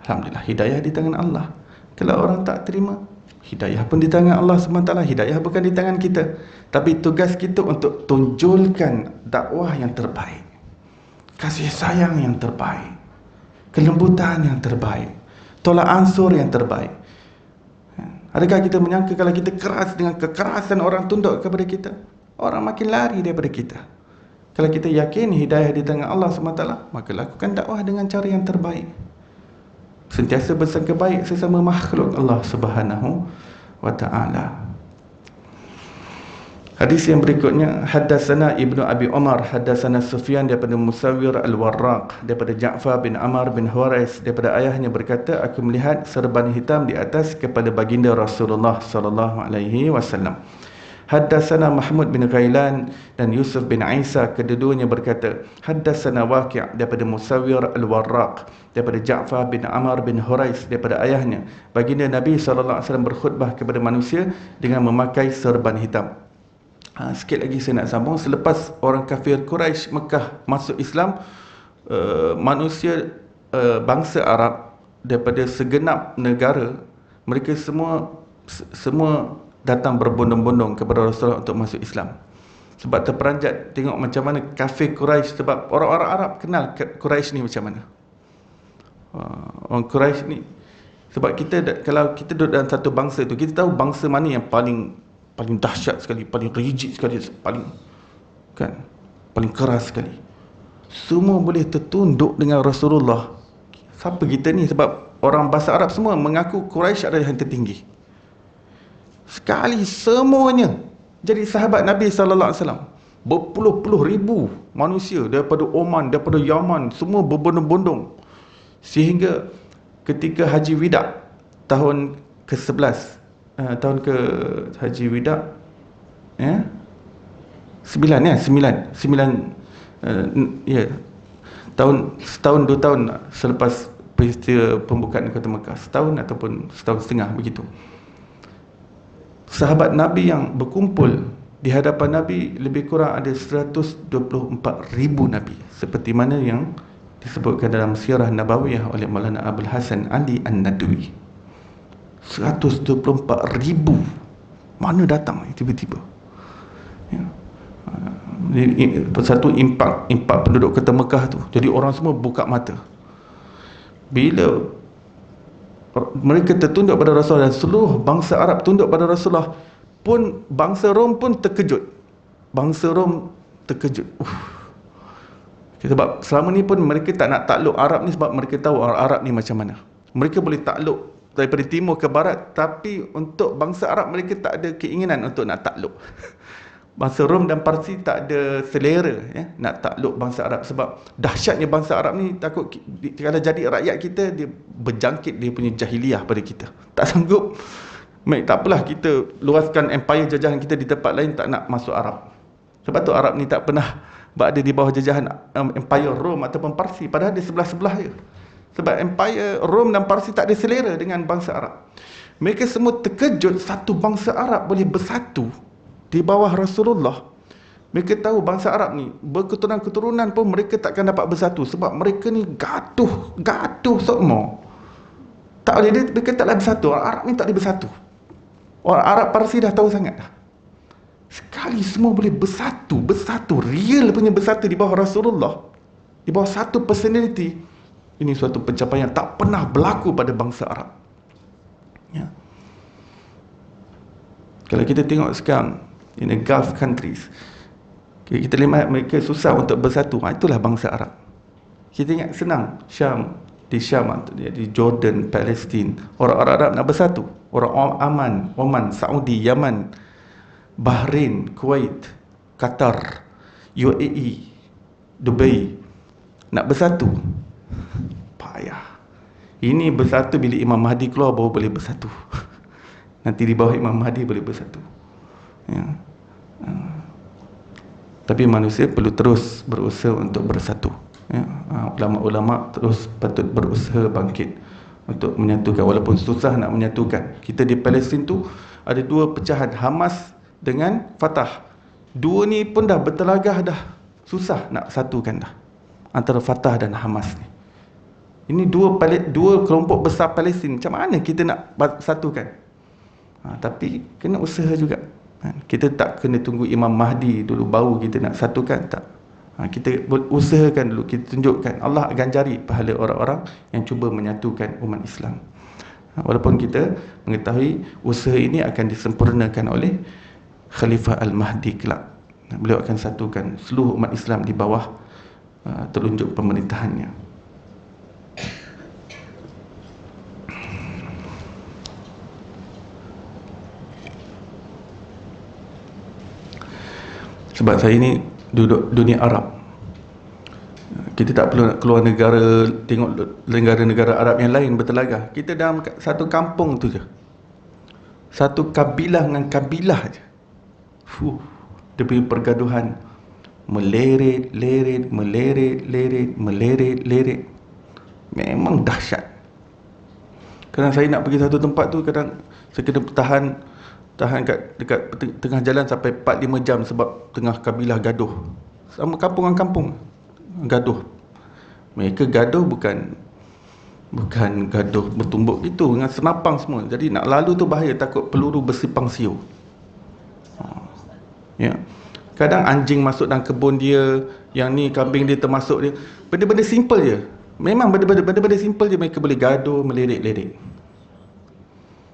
alhamdulillah, hidayah di tangan Allah. Kalau orang tak terima, hidayah pun di tangan Allah SWT. Hidayah bukan di tangan kita, tapi tugas kita untuk tunjulkan dakwah yang terbaik, kasih sayang yang terbaik, kelembutan yang terbaik, tolak ansur yang terbaik. Adakah kita menyangka kalau kita keras dengan kekerasan, orang tunduk kepada kita, orang makin lari daripada kita? Kalau kita yakin hidayah di tangan Allah SWT, maka lakukan dakwah dengan cara yang terbaik. Sentiasa bersangka baik sesama makhluk Allah Subhanahu wa Ta'ala. Hadis yang berikutnya, haddatsana Ibnu Abi Umar, haddatsana Sufyan daripada Musawwir Al-Warraq, daripada Ja'far bin Amr bin Hurais, daripada ayahnya berkata, aku melihat serban hitam di atas kepala baginda Rasulullah sallallahu alaihi wasallam. Haddatsana Mahmud bin Ghailan dan Yusuf bin Isa, kedua-duanya berkata, haddatsana Waqi' daripada Musawwir Al-Warraq, daripada Ja'far bin Amr bin Hurais, daripada ayahnya, baginda Nabi sallallahu alaihi wasallam berkhutbah kepada manusia dengan memakai serban hitam. Sikit lagi saya nak sambung. Selepas orang kafir Quraisy Mekah masuk Islam, manusia bangsa Arab daripada segenap negara Mereka semua datang berbondong-bondong kepada Rasulullah untuk masuk Islam. Sebab terperanjat tengok macam mana kafir Quraisy, sebab orang-orang Arab kenal Quraisy ni macam mana. Orang Quraisy ni, sebab kalau kita duduk dalam satu bangsa tu, kita tahu bangsa mana yang paling dahsyat sekali, paling rigid sekali, paling keras sekali. Semua boleh tertunduk dengan Rasulullah. Siapa kita ni? Sebab orang bahasa Arab semua mengaku Quraisy adalah yang tertinggi. Sekali semuanya jadi sahabat Nabi sallallahu alaihi wasallam. Berpuluh-puluh ribu manusia daripada Oman, daripada Yaman, semua berbondong-bondong. Sehingga ketika Haji Wida tahun ke-11, Haji Wida setahun 2 tahun selepas peristiwa pembukaan kota Mekah, setahun ataupun setahun setengah begitu. Sahabat Nabi yang berkumpul di hadapan Nabi lebih kurang ada 124,000 Nabi, seperti mana yang disebutkan dalam Sirah Nabawiyah oleh Maulana Abul Hasan Ali An-Nadwi. 124,000 mana datang tiba-tiba, ya. Satu impak penduduk kota Mekah tu. Jadi orang semua buka mata bila mereka tertunduk pada Rasulullah, dan seluruh bangsa Arab tunduk pada Rasulullah. Pun bangsa Rom pun terkejut. Sebab selama ni pun mereka tak nak takluk Arab ni, sebab mereka tahu orang Arab ni macam mana. Mereka boleh takluk daripada timur ke barat, tapi untuk bangsa Arab mereka tak ada keinginan untuk nak takluk. Bangsa Rom dan Parsi tak ada selera, ya, nak takluk bangsa Arab. Sebab dahsyatnya bangsa Arab ni, takut kalau jadi rakyat kita, dia berjangkit dia punya jahiliah pada kita. Tak sanggup. Tak apalah, kita luaskan empire jajahan kita di tempat lain, tak nak masuk Arab. Sebab tu Arab ni tak pernah berada di bawah jajahan empire Rom ataupun Parsi, padahal dia sebelah-sebelah je. Sebab empire Rom dan Parsi tak ada selera dengan bangsa Arab. Mereka semua terkejut satu bangsa Arab boleh bersatu di bawah Rasulullah. Mereka tahu bangsa Arab ni berketurunan-keturunan pun mereka takkan dapat bersatu, sebab mereka ni gaduh semua. Tak boleh, mereka taklah bersatu. Orang Arab ni tak boleh bersatu. Orang Arab Parsi dah tahu sangat dah. Sekali semua boleh bersatu, real punya bersatu di bawah Rasulullah, di bawah satu personality. Ini suatu pencapaian tak pernah berlaku pada bangsa Arab, ya. Kalau kita tengok sekarang in the Gulf countries, kita lihat mereka susah untuk bersatu. Itulah bangsa Arab. Kita ingat senang, di Syam, di Jordan, Palestin, orang Arab nak bersatu. Orang Oman, Saudi, Yaman, Bahrain, Kuwait, Qatar, UAE, Dubai nak bersatu. Payah. Ini bersatu bila Imam Mahdi keluar baru boleh bersatu. Nanti di bawah Imam Mahdi boleh bersatu, ya. Tapi manusia perlu terus berusaha untuk bersatu, ya. Ulama-ulama terus patut berusaha bangkit untuk menyatukan, walaupun susah nak menyatukan. Kita di Palestin tu ada dua pecahan, Hamas dengan Fatah. Dua ni pun dah bertelagah dah, susah nak satukan dah antara Fatah dan Hamas ni. Ini dua kelompok besar Palestin, macam mana kita nak satukan? Tapi kena usaha juga. Kita tak kena tunggu Imam Mahdi dulu baru kita nak satukan, tak. Kita usahakan dulu, kita tunjukkan. Allah ganjari pahala orang-orang yang cuba menyatukan umat Islam. Walaupun kita mengetahui usaha ini akan disempurnakan oleh Khalifah Al-Mahdi kelak. Beliau akan satukan seluruh umat Islam di bawah telunjuk pemerintahannya. Sebab saya ni duduk dunia Arab, kita tak perlu nak keluar negara, tengok negara-negara Arab yang lain bertelagah. Kita dalam satu kampung tu je, satu kabilah dengan kabilah je, dia punya pergaduhan meleret, memang dahsyat. Kadang saya nak pergi satu tempat tu, kadang saya kena tahan dekat tengah jalan sampai 4-5 jam sebab tengah kabilah gaduh. Sama kampung dengan kampung gaduh. Mereka gaduh bukan Bukan gaduh bertumbuk itu dengan senapang semua. Jadi nak lalu tu bahaya, takut peluru bersipang siur. Ya. Kadang anjing masuk dalam kebun dia, yang ni kambing dia termasuk dia. Benda-benda simple je. Memang benda-benda simple je mereka boleh gaduh, melirik-lirik.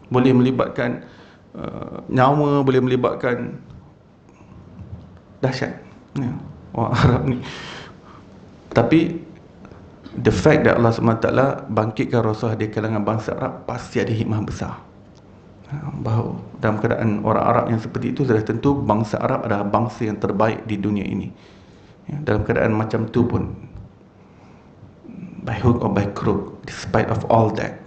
Boleh melibatkan nyawa, boleh melibatkan dahsyat. Ya. Orang Arab ni. Tapi the fact that Allah SWT bangkitkan Rasulullah di kalangan bangsa Arab, pasti ada hikmah besar. Bahawa dalam keadaan orang Arab yang seperti itu, sudah tentu bangsa Arab adalah bangsa yang terbaik di dunia ini. Dalam keadaan macam tu pun, by hook or by crook, despite of all that,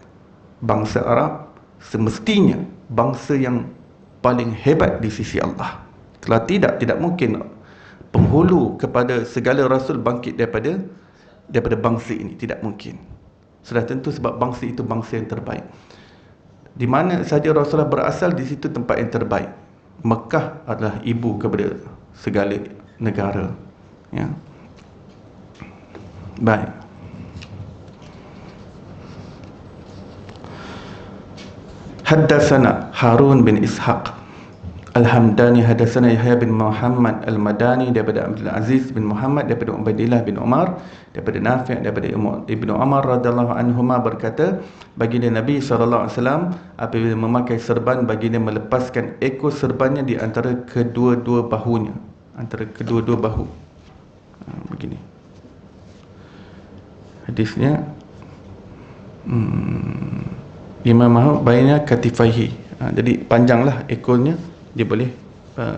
bangsa Arab semestinya bangsa yang paling hebat di sisi Allah. Kalau tidak mungkin penghulu kepada segala rasul bangkit daripada bangsa ini. Tidak mungkin. Sudah tentu sebab bangsa itu bangsa yang terbaik. Di mana sahaja Rasulullah berasal, di situ tempat yang terbaik. Mekah adalah ibu kepada segala negara. Ya. Baik. Haddatsana Harun bin Ishaq Al-Hamdani, haddatsana Yahya bin Muhammad Al-Madani daripada Abdul Aziz bin Muhammad daripada Ubaidillah bin Umar daripada Nafi' daripada Ibnu Umar radhiyallahu anhuma berkata, baginda Nabi SAW apabila memakai serban, baginda melepaskan ekor serbannya di antara kedua-dua bahunya, antara kedua-dua bahu. Begini hadisnya. Imam Ahmad bainnya katifaihi. Jadi panjanglah ekornya, dia boleh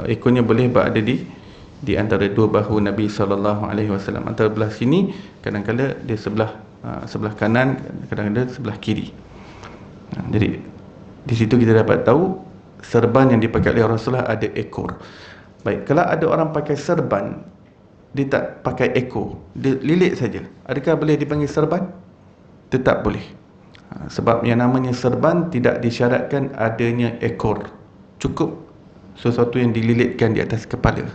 ekornya boleh berada di antara dua bahu Nabi SAW. Antara belah sini, kadang-kadang dia sebelah kanan, kadang-kadang sebelah kiri. Jadi di situ kita dapat tahu serban yang dipakai oleh Rasulullah ada ekor. Baik, kalau ada orang pakai serban, dia tak pakai ekor, dia lilit saja, adakah boleh dipanggil serban? Tetap boleh. Sebab yang namanya serban tidak disyaratkan adanya ekor, cukup sesuatu yang dililitkan di atas kepala.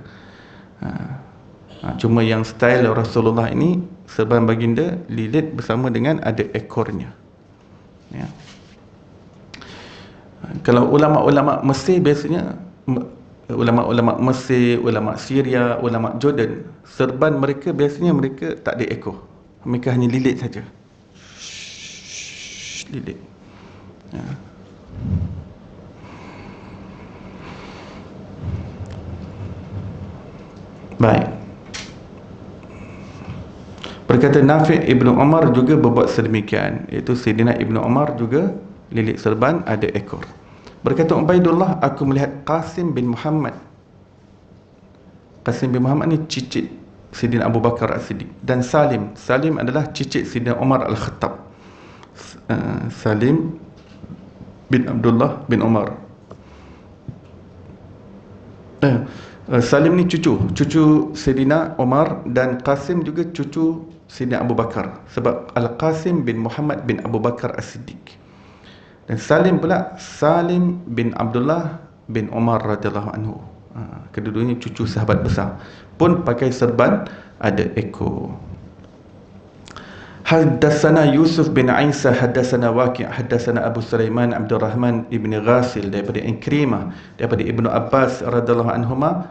Cuma yang style Rasulullah ini, serban baginda lilit bersama dengan ada ekornya. Ya. Kalau ulama-ulama Mesir biasanya, ulama-ulama Mesir, ulama Syria, ulama Jordan, serban mereka biasanya mereka tak ada ekor, mereka hanya lilit saja. Lilit. Ya. Baik. Berkata Nafi' Ibnu Umar juga berbuat sedemikian, iaitu Sayyidina Ibnu Umar juga lilit serban ada ekor. Berkata Ubaidullah, aku melihat Qasim bin Muhammad. Qasim bin Muhammad ni cicit Sayyidina Abu Bakar As-Siddiq. Dan Salim adalah cicit Sayyidina Umar Al-Khattab. Salim bin Abdullah bin Umar. Salim ni cucu Sayyidina Umar, dan Qasim juga cucu Sayyidina Abu Bakar, sebab Al-Qasim bin Muhammad bin Abu Bakar As-Siddiq. Dan Salim pula Salim bin Abdullah bin Umar radhiyallahu anhu. Kedua-duanya cucu sahabat besar, pun pakai serban ada ekor. Haddatsana Yusuf bin Isa, haddatsana Waqi', haddatsana Abu Sulaiman Abdul Rahman ibn Ghasil daripada Ikrimah daripada Ibnu Abbas radhiyallahu anhuma,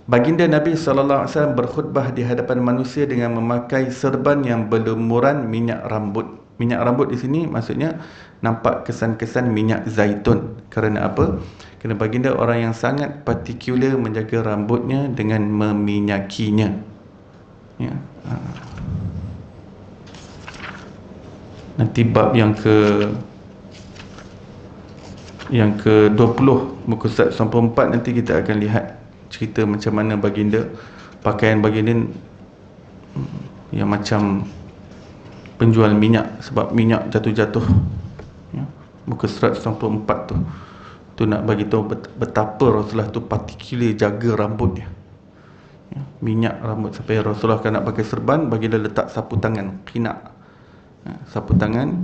baginda Nabi SAW berkhutbah di hadapan manusia dengan memakai serban yang berlumuran minyak rambut. Minyak rambut di sini maksudnya nampak kesan-kesan minyak zaitun. Kerana apa? Kerana baginda orang yang sangat partikular menjaga rambutnya dengan meminyakinya. Ya. Nanti bab yang ke-20 muka surat 94 nanti kita akan lihat cerita macam mana baginda, pakaian baginda yang macam penjual minyak, sebab minyak jatuh-jatuh. Ya. Muka surat 94 tu nak bagi tahu betapa Rasulullah tu particular jaga rambutnya. Ya. Minyak rambut sampai Rasulullah kan nak pakai serban, baginda letak sapu tangan, qina'. Sapu tangan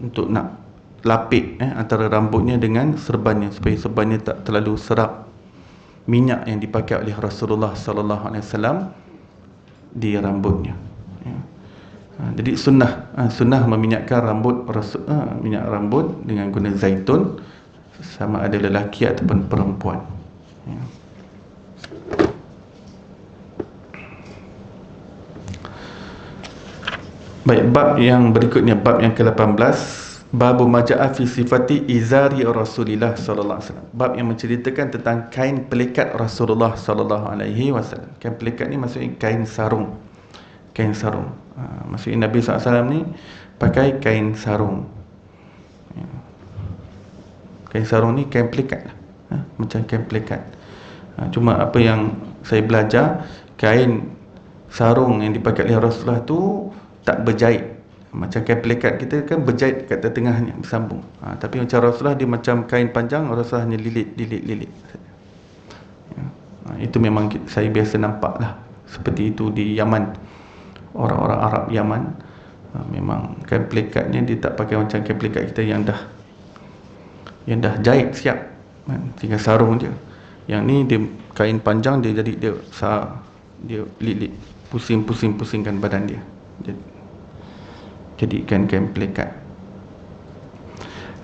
untuk nak lapik antara rambutnya dengan serbannya, supaya serbannya tak terlalu serap minyak yang dipakai oleh Rasulullah sallallahu alaihi wasallam di rambutnya. Jadi sunnah meminyakkan rambut minyak rambut dengan guna zaitun, sama ada lelaki ataupun perempuan. Ya. Baik, bab yang berikutnya, bab yang ke-18, babu maja'a fi sifati izari Rasulillah sallallahu alaihi wasallam. Bab yang menceritakan tentang kain pelikat Rasulullah sallallahu alaihi wasallam. Kain pelikat ni maksudnya kain sarung. Kain sarung. Maksudnya Nabi SAW ni pakai kain sarung. Kain sarung ni kain pelikat lah. Macam kain pelikat. Cuma apa yang saya belajar, kain sarung yang dipakai oleh Rasulullah tu tak berjahit. Macam kain pelikat kita kan berjahit kat tengahnya, bersambung. Tapi macam Rasulullah dia macam kain panjang, Rasulullah hanya lilit. Itu memang saya biasa nampak lah. Seperti itu di Yaman. Orang-orang Arab Yaman, memang kain pelikatnya dia tak pakai macam kain pelikat kita yang dah jahit siap, tinggal sarung je. Yang ni dia kain panjang, dia jadi dia lilit, pusingkan badan dia, jadikan kain pelikat.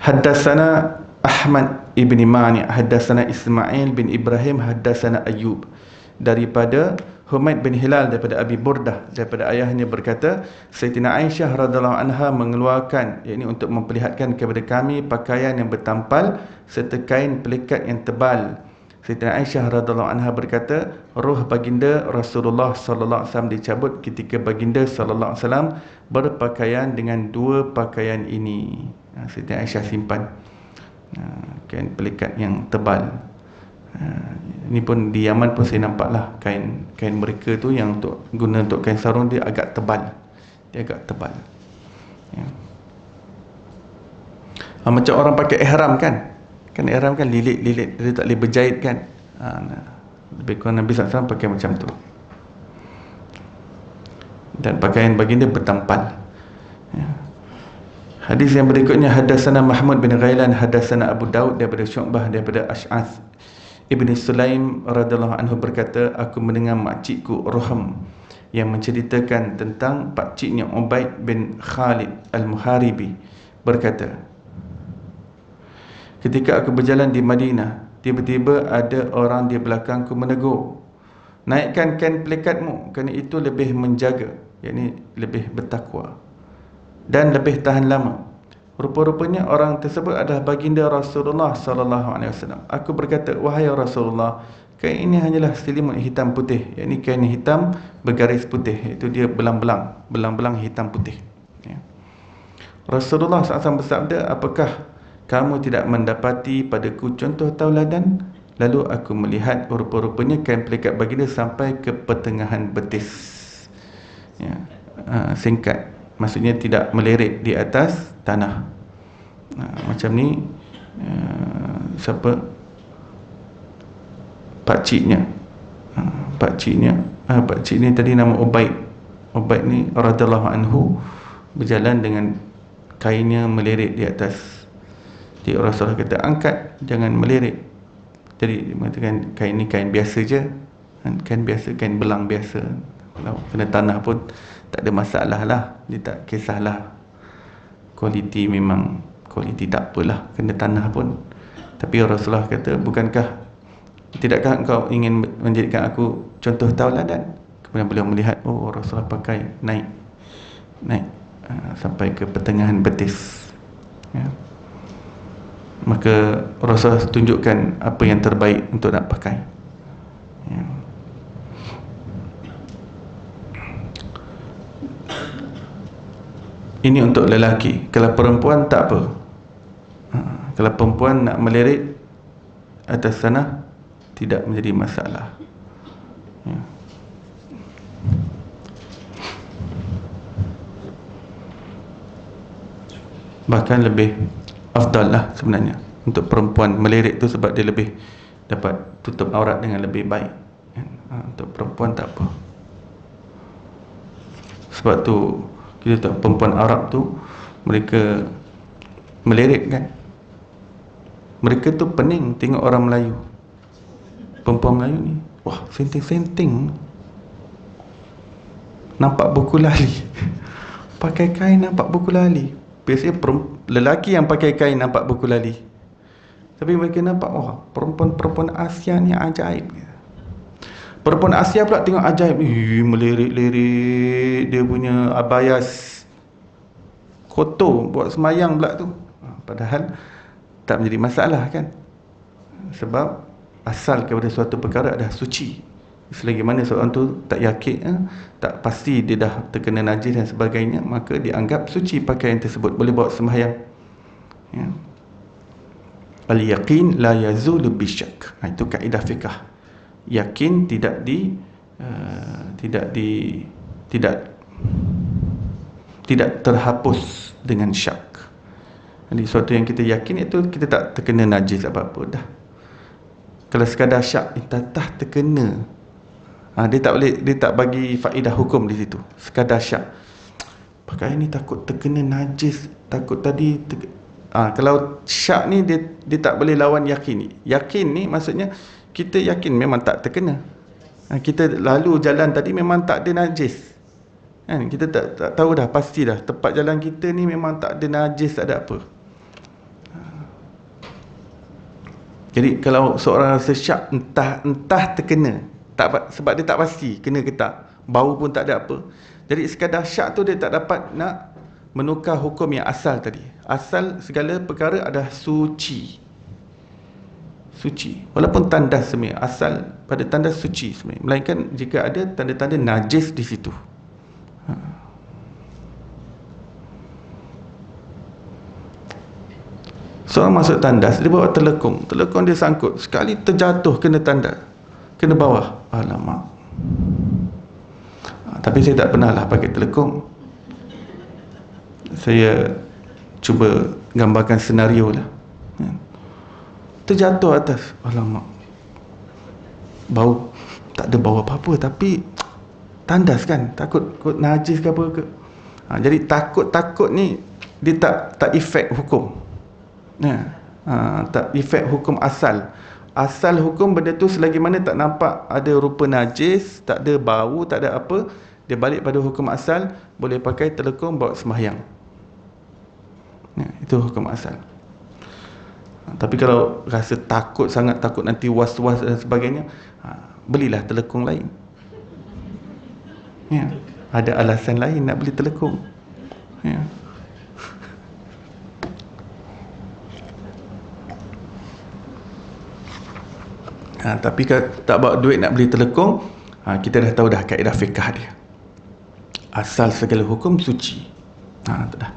Haddatsana Ahmad ibn Mani, haddatsana Ismail bin Ibrahim, haddatsana Ayyub, daripada Humaid bin Hilal, daripada Abi Burdah, daripada ayahnya berkata, Sayyidina Aisyah radhiyallahu anha mengeluarkan, yakni untuk memperlihatkan kepada kami pakaian yang bertampal serta kain pelikat yang tebal. Sayyidina Aisyah radhiyallahu anha berkata, roh baginda Rasulullah sallallahu alaihi wasallam dicabut ketika baginda sallallahu alaihi wasallam berpakaian dengan dua pakaian ini. Sayyidina Aisyah simpan kain pelikat yang tebal. Ini pun di Yaman pun saya nampak lah, kain mereka tu yang guna untuk kain sarung dia agak tebal. Ya. Macam orang pakai ihram kan ihram kan lilit, dia tak boleh berjahit kan. Lebih kurang Nabi SAW pakai macam tu. Dan pakaian baginda bertampal. Ya. Hadis yang berikutnya, haddatsana Mahmud bin Ghailan, haddatsana Abu Daud, daripada Syu'bah, daripada Ash'ath Ibn Sulaim radhiyallahu anhu berkata, aku mendengar makcikku Ruham yang menceritakan tentang pakciknya Ubaid bin Khalid Al-Muharibi berkata, ketika aku berjalan di Madinah, tiba-tiba ada orang di belakangku menegur, naikkan kain pelikatmu, kerana itu lebih menjaga, yakni lebih bertakwa dan lebih tahan lama. Rupa-rupanya orang tersebut adalah baginda Rasulullah sallallahu alaihi wasallam. Aku berkata, wahai Rasulullah, kain ini hanyalah selimut hitam putih, yakni kain hitam bergaris putih, iaitu dia belang-belang hitam putih. Ya. Rasulullah SAW bersabda, apakah kamu tidak mendapati padaku contoh tauladan? Lalu aku melihat rupa-rupanya kain pelikat baginda sampai ke pertengahan betis. Ya. Singkat, maksudnya tidak melirik di atas tanah. Macam ni siapa pakciknya pakcik ni tadi nama Ubaid ni radhiyallahu anhu berjalan dengan kainnya melirik di atas. Jadi Rasulullah kata, angkat, jangan melirik. Jadi dia mengatakan kain ni kain biasa je, kain biasa, kain belang biasa. Kalau kena tanah pun tak ada masalah lah, dia tak kisahlah kualiti, memang kualiti tak apalah, kena tanah pun. Tapi Rasulullah kata, tidakkah engkau ingin menjadikan aku contoh tauladan? Kemudian beliau melihat, oh Rasulullah pakai naik sampai ke pertengahan betis. Ya. Maka Rasulullah tunjukkan apa yang terbaik untuk nak pakai. Ya. Ini untuk lelaki. Kalau perempuan tak apa. Kalau perempuan nak melirik atas sana, tidak menjadi masalah. Ya. Bahkan lebih afdal lah sebenarnya untuk perempuan melirik tu, sebab dia lebih dapat tutup aurat dengan lebih baik. Untuk perempuan tak apa. Sebab tu kita tahu perempuan Arab tu mereka melirik kan. Mereka tu pening tengok orang Melayu. Perempuan Melayu ni, wah, senting-senting, nampak buku lali. pakai kain nampak buku lali. Biasanya lelaki yang pakai kain nampak buku lali. Tapi mereka nampak, wah, perempuan-perempuan Asia ni ajaib. Perempuan Asia pula tengok ajaib. Melirik-lirik dia punya abayas kotor buat semayang pula tu. Padahal tak menjadi masalah kan. Sebab asal kepada suatu perkara adalah suci. Selagi mana seorang tu tak yakin, tak pasti dia dah terkena najis dan sebagainya, maka dianggap suci pakaian tersebut, boleh bawa sembahyang. Ya. Al-yaqin la yazulu bisyak. Itu kaedah fiqh. Yakin tidak terhapus dengan syak. Jadi sesuatu yang kita yakin itu kita tak terkena najis apa-apa dah. Kalau sekadar syak, tak terkena. Dia tak bagi faedah hukum di situ. Sekadar syak. Pakaian ni takut terkena najis, takut tadi kalau syak ni dia tak boleh lawan yakin ni. Yakin ni maksudnya kita yakin memang tak terkena. Kita lalu jalan tadi memang tak ada najis. Kita tak tahu dah, pasti dah tempat jalan kita ni memang tak ada najis, tak ada apa. Jadi kalau seorang rasa syak, entah terkena, sebab dia tak pasti kena ke tak, bau pun tak ada apa. Jadi sekadar syak tu dia tak dapat nak menukar hukum yang asal tadi. Asal segala perkara adalah suci. Walaupun tandas sebenarnya, asal pada tandas suci sebenarnya, melainkan jika ada tanda-tanda najis di situ. Seorang masuk tandas, dia bawa telekung dia sangkut, sekali terjatuh kena tandas, kena bawah. Alamak. Tapi saya tak pernah lah pakai telekung. Saya cuba gambarkan senario lah. Terjatuh atas, alamak, bau, tak ada bau apa-apa, tapi tandas kan, takut najis ke apa ke. Jadi takut ni dia tak efek hukum. Tak efek hukum asal. Asal hukum benda tu selagi mana tak nampak ada rupa najis, tak ada bau, tak ada apa, dia balik pada hukum asal, boleh pakai telekung bawa sembahyang. Itu hukum asal. Tapi kalau rasa takut sangat, takut nanti was-was dan sebagainya, belilah telekung lain. Ada alasan lain nak beli telekung. Tapi kalau tak bawa duit nak beli telekung, kita dah tahu dah kaedah fiqh dia. Asal segala hukum suci. Tu dah.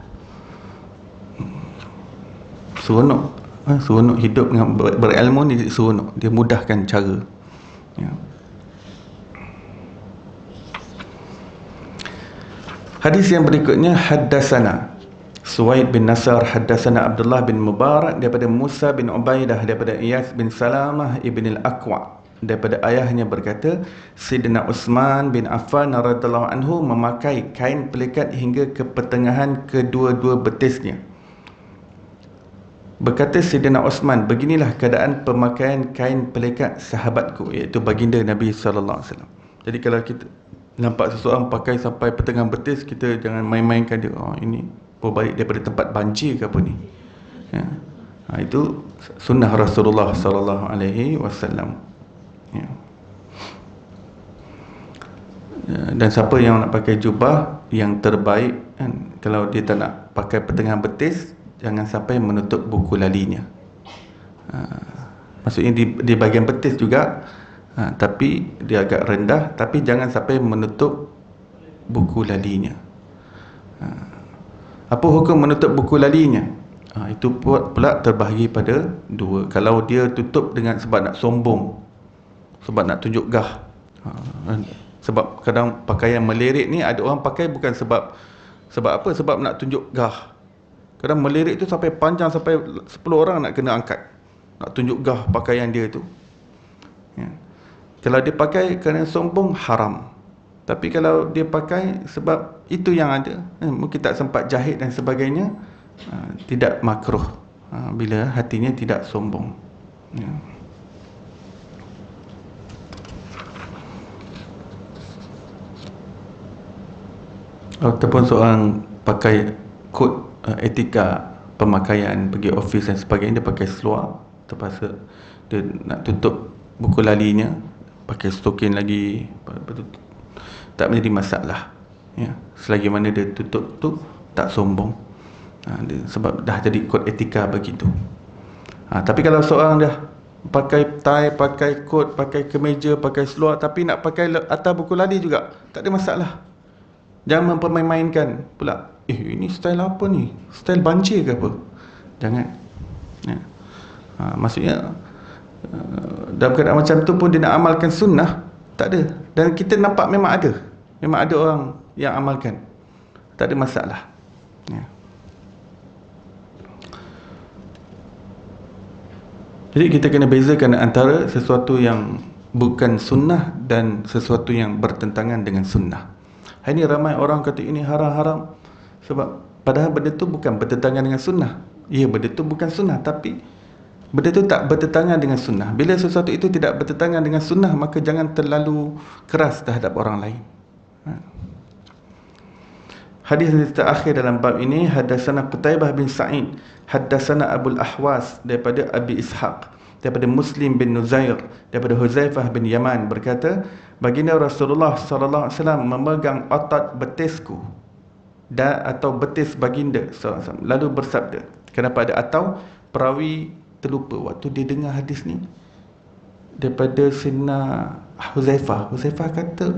Seronok hidup dengan berilmu ni, seronok. Dia mudahkan cara. Hadis yang berikutnya, haddatsana Suwaid bin Nasar haddatsana Abdullah bin Mubarak daripada Musa bin Ubaidah daripada Iyas bin Salamah ibn al-Aqwa daripada ayahnya berkata, Sayyidina Uthman bin Affan radhiyallahu anhu memakai kain pelikat hingga ke pertengahan kedua-dua betisnya. Berkata Sayyidina Uthman, beginilah keadaan pemakaian kain pelikat sahabatku, iaitu baginda Nabi sallallahu alaihi wasallam. Jadi kalau kita nampak seseorang pakai sampai pertengahan betis, kita jangan main-mainkan dia. Ini berbalik daripada tempat banjir ke apa ni. Itu sunnah Rasulullah sallallahu alaihi wasallam. Dan siapa yang nak pakai jubah, yang terbaik kan, kalau dia tak nak pakai pertengahan betis, jangan sampai menutup buku lalinya. Maksudnya di bahagian betis juga, tapi dia agak rendah, tapi jangan sampai menutup buku lalinya. Apa hukum menutup buku lalinya? Itu pula terbahagi pada dua. Kalau dia tutup dengan sebab nak sombong, sebab nak tunjuk gah. Sebab kadang pakaian melirik ni ada orang pakai bukan sebab apa? Sebab nak tunjuk gah. Kadang melirik tu sampai panjang, sampai 10 orang nak kena angkat, nak tunjuk gah pakaian dia tu. Kalau dia pakai kerana sombong, haram. Tapi kalau dia pakai sebab itu yang ada, mungkin tak sempat jahit dan sebagainya, tidak makruh, bila hatinya tidak sombong. Ataupun seorang pakai kod etika pemakaian pergi office dan sebagainya, dia pakai seluar, terpaksa dia nak tutup buku lalinya pakai stokin lagi, tak menjadi masalah ya, selagi mana dia tutup tu tak sombong. Sebab dah jadi kod etika begitu. Tapi kalau seorang dah pakai tie, pakai kod, pakai kemeja, pakai seluar, tapi nak pakai atas buku lali juga, tak ada masalah. Jangan mempermain-mainkan pula, ini style apa ni, style banjir ke apa. Jangan ya. Maksudnya dalam keadaan macam tu pun dia nak amalkan sunnah, tak ada. Dan kita nampak memang ada orang yang amalkan, tak ada masalah ya. Jadi kita kena bezakan antara sesuatu yang bukan sunnah dan sesuatu yang bertentangan dengan sunnah. Hari ini ramai orang kata ini haram-haram, sebab padahal benda tu bukan bertentangan dengan sunnah. Ya, benda tu bukan sunnah, tapi benda tu tak bertentangan dengan sunnah. Bila sesuatu itu tidak bertentangan dengan sunnah, maka jangan terlalu keras terhadap orang lain. Hadis yang terakhir dalam bab ini, haddatsana Qutaibah bin Sa'id, haddatsana Abul Ahwas daripada Abi Ishaq, daripada Muslim bin Nuzair, daripada Huzaifah bin Yaman berkata, baginda Rasulullah sallallahu alaihi wasallam memegang otot betisku atau betis baginda sallallahu alaihi wasallam, lalu bersabda. Kenapa ada atau? Perawi terlupa waktu dia dengar hadis ni daripada Sina Huzaifah. Huzaifah kata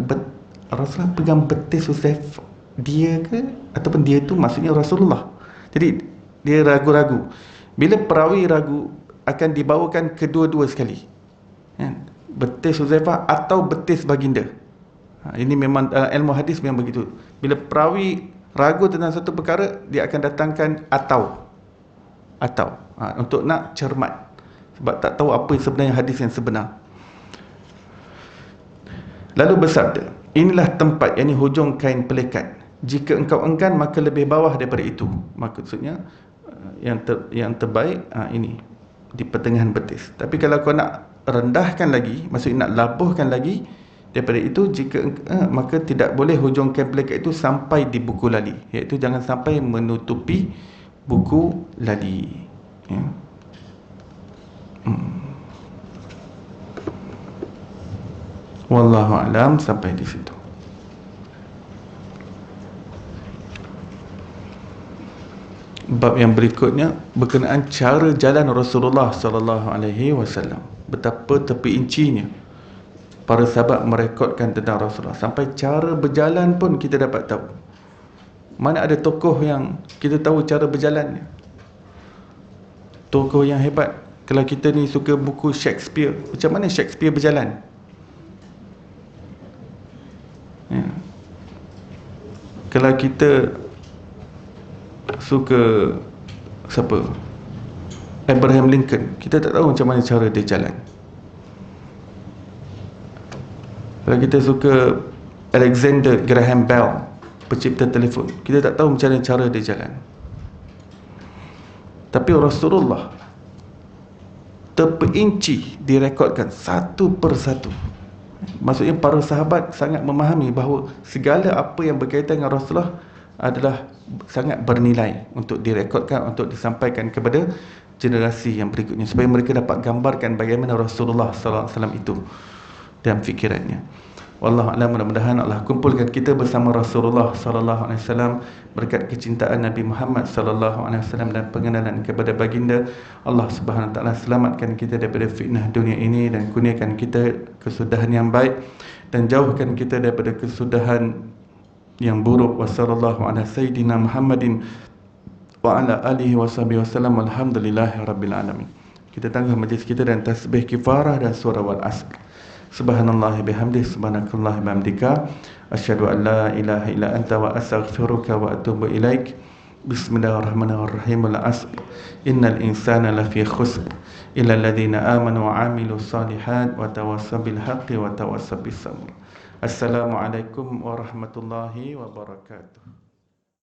Rasulullah pegang betis Huzaifah, dia ke ataupun dia tu maksudnya Rasulullah. Jadi dia ragu-ragu. Bila perawi ragu, akan dibawakan kedua-dua sekali ya? Betis Huzaifah atau betis baginda. Ini memang ilmu hadis memang begitu. Bila perawi ragu tentang satu perkara, dia akan datangkan atau untuk nak cermat, sebab tak tahu apa sebenarnya hadis yang sebenar. Lalu bersabda, inilah tempat, yakni hujung kain pelikat. Jika engkau enggan, maka lebih bawah daripada itu. Maksudnya yang terbaik ini di pertengahan betis. Tapi kalau kau nak rendahkan lagi, maksudnya nak labuhkan lagi daripada itu, maka tidak boleh hujung kain pelikat itu sampai di buku lali, iaitu jangan sampai menutupi buku lali ya. Wallahu a'lam, sampai di situ. Bab yang berikutnya berkenaan cara jalan Rasulullah sallallahu alaihi wasallam. Betapa terperincinya para sahabat merekodkan tentang Rasulullah, sampai cara berjalan pun kita dapat tahu. Mana ada tokoh yang kita tahu cara berjalannya, tokoh yang hebat. Kalau kita ni suka buku Shakespeare, macam mana Shakespeare berjalan ya. Kalau kita suka siapa, Abraham Lincoln, kita tak tahu macam mana cara dia jalan. Kalau kita suka Alexander Graham Bell, pencipta telefon, kita tak tahu macam mana cara dia jalan. Tapi Rasulullah terperinci direkodkan satu persatu. Maksudnya para sahabat sangat memahami bahawa segala apa yang berkaitan dengan Rasulullah adalah sangat bernilai untuk direkodkan, untuk disampaikan kepada generasi yang berikutnya, supaya mereka dapat gambarkan bagaimana Rasulullah sallallahu alaihi wasallam itu dalam fikirannya. Wallahu a'lam. Mudah-mudahan Allah kumpulkan kita bersama Rasulullah sallallahu alaihi wasallam berkat kecintaan Nabi Muhammad sallallahu alaihi wasallam dan pengenalan kepada baginda. Allah Subhanahu wa taala selamatkan kita daripada fitnah dunia ini dan kurniakan kita kesudahan yang baik dan jauhkan kita daripada kesudahan yang buruk. Wassallallahu ala sayyidina Muhammadin wa ala alihi washabihi wasallam. Alhamdulillahirabbil alamin. Kita tangguh majlis kita dan tasbih kifarah dan surah wal asr. Subhanallah bihamdihi, subhanakallah bihamdika, asyhadu an la ilaha illa anta wa astaghfiruka wa atubu ilaik. Bismillahirrahmanirrahim. Al asr innal insana lafi khusr illa alladhina amanu wa amilus salihat wa tawassaw bil haqqi wa tawassaw bis sabr. Assalamualaikum warahmatullahi wabarakatuh.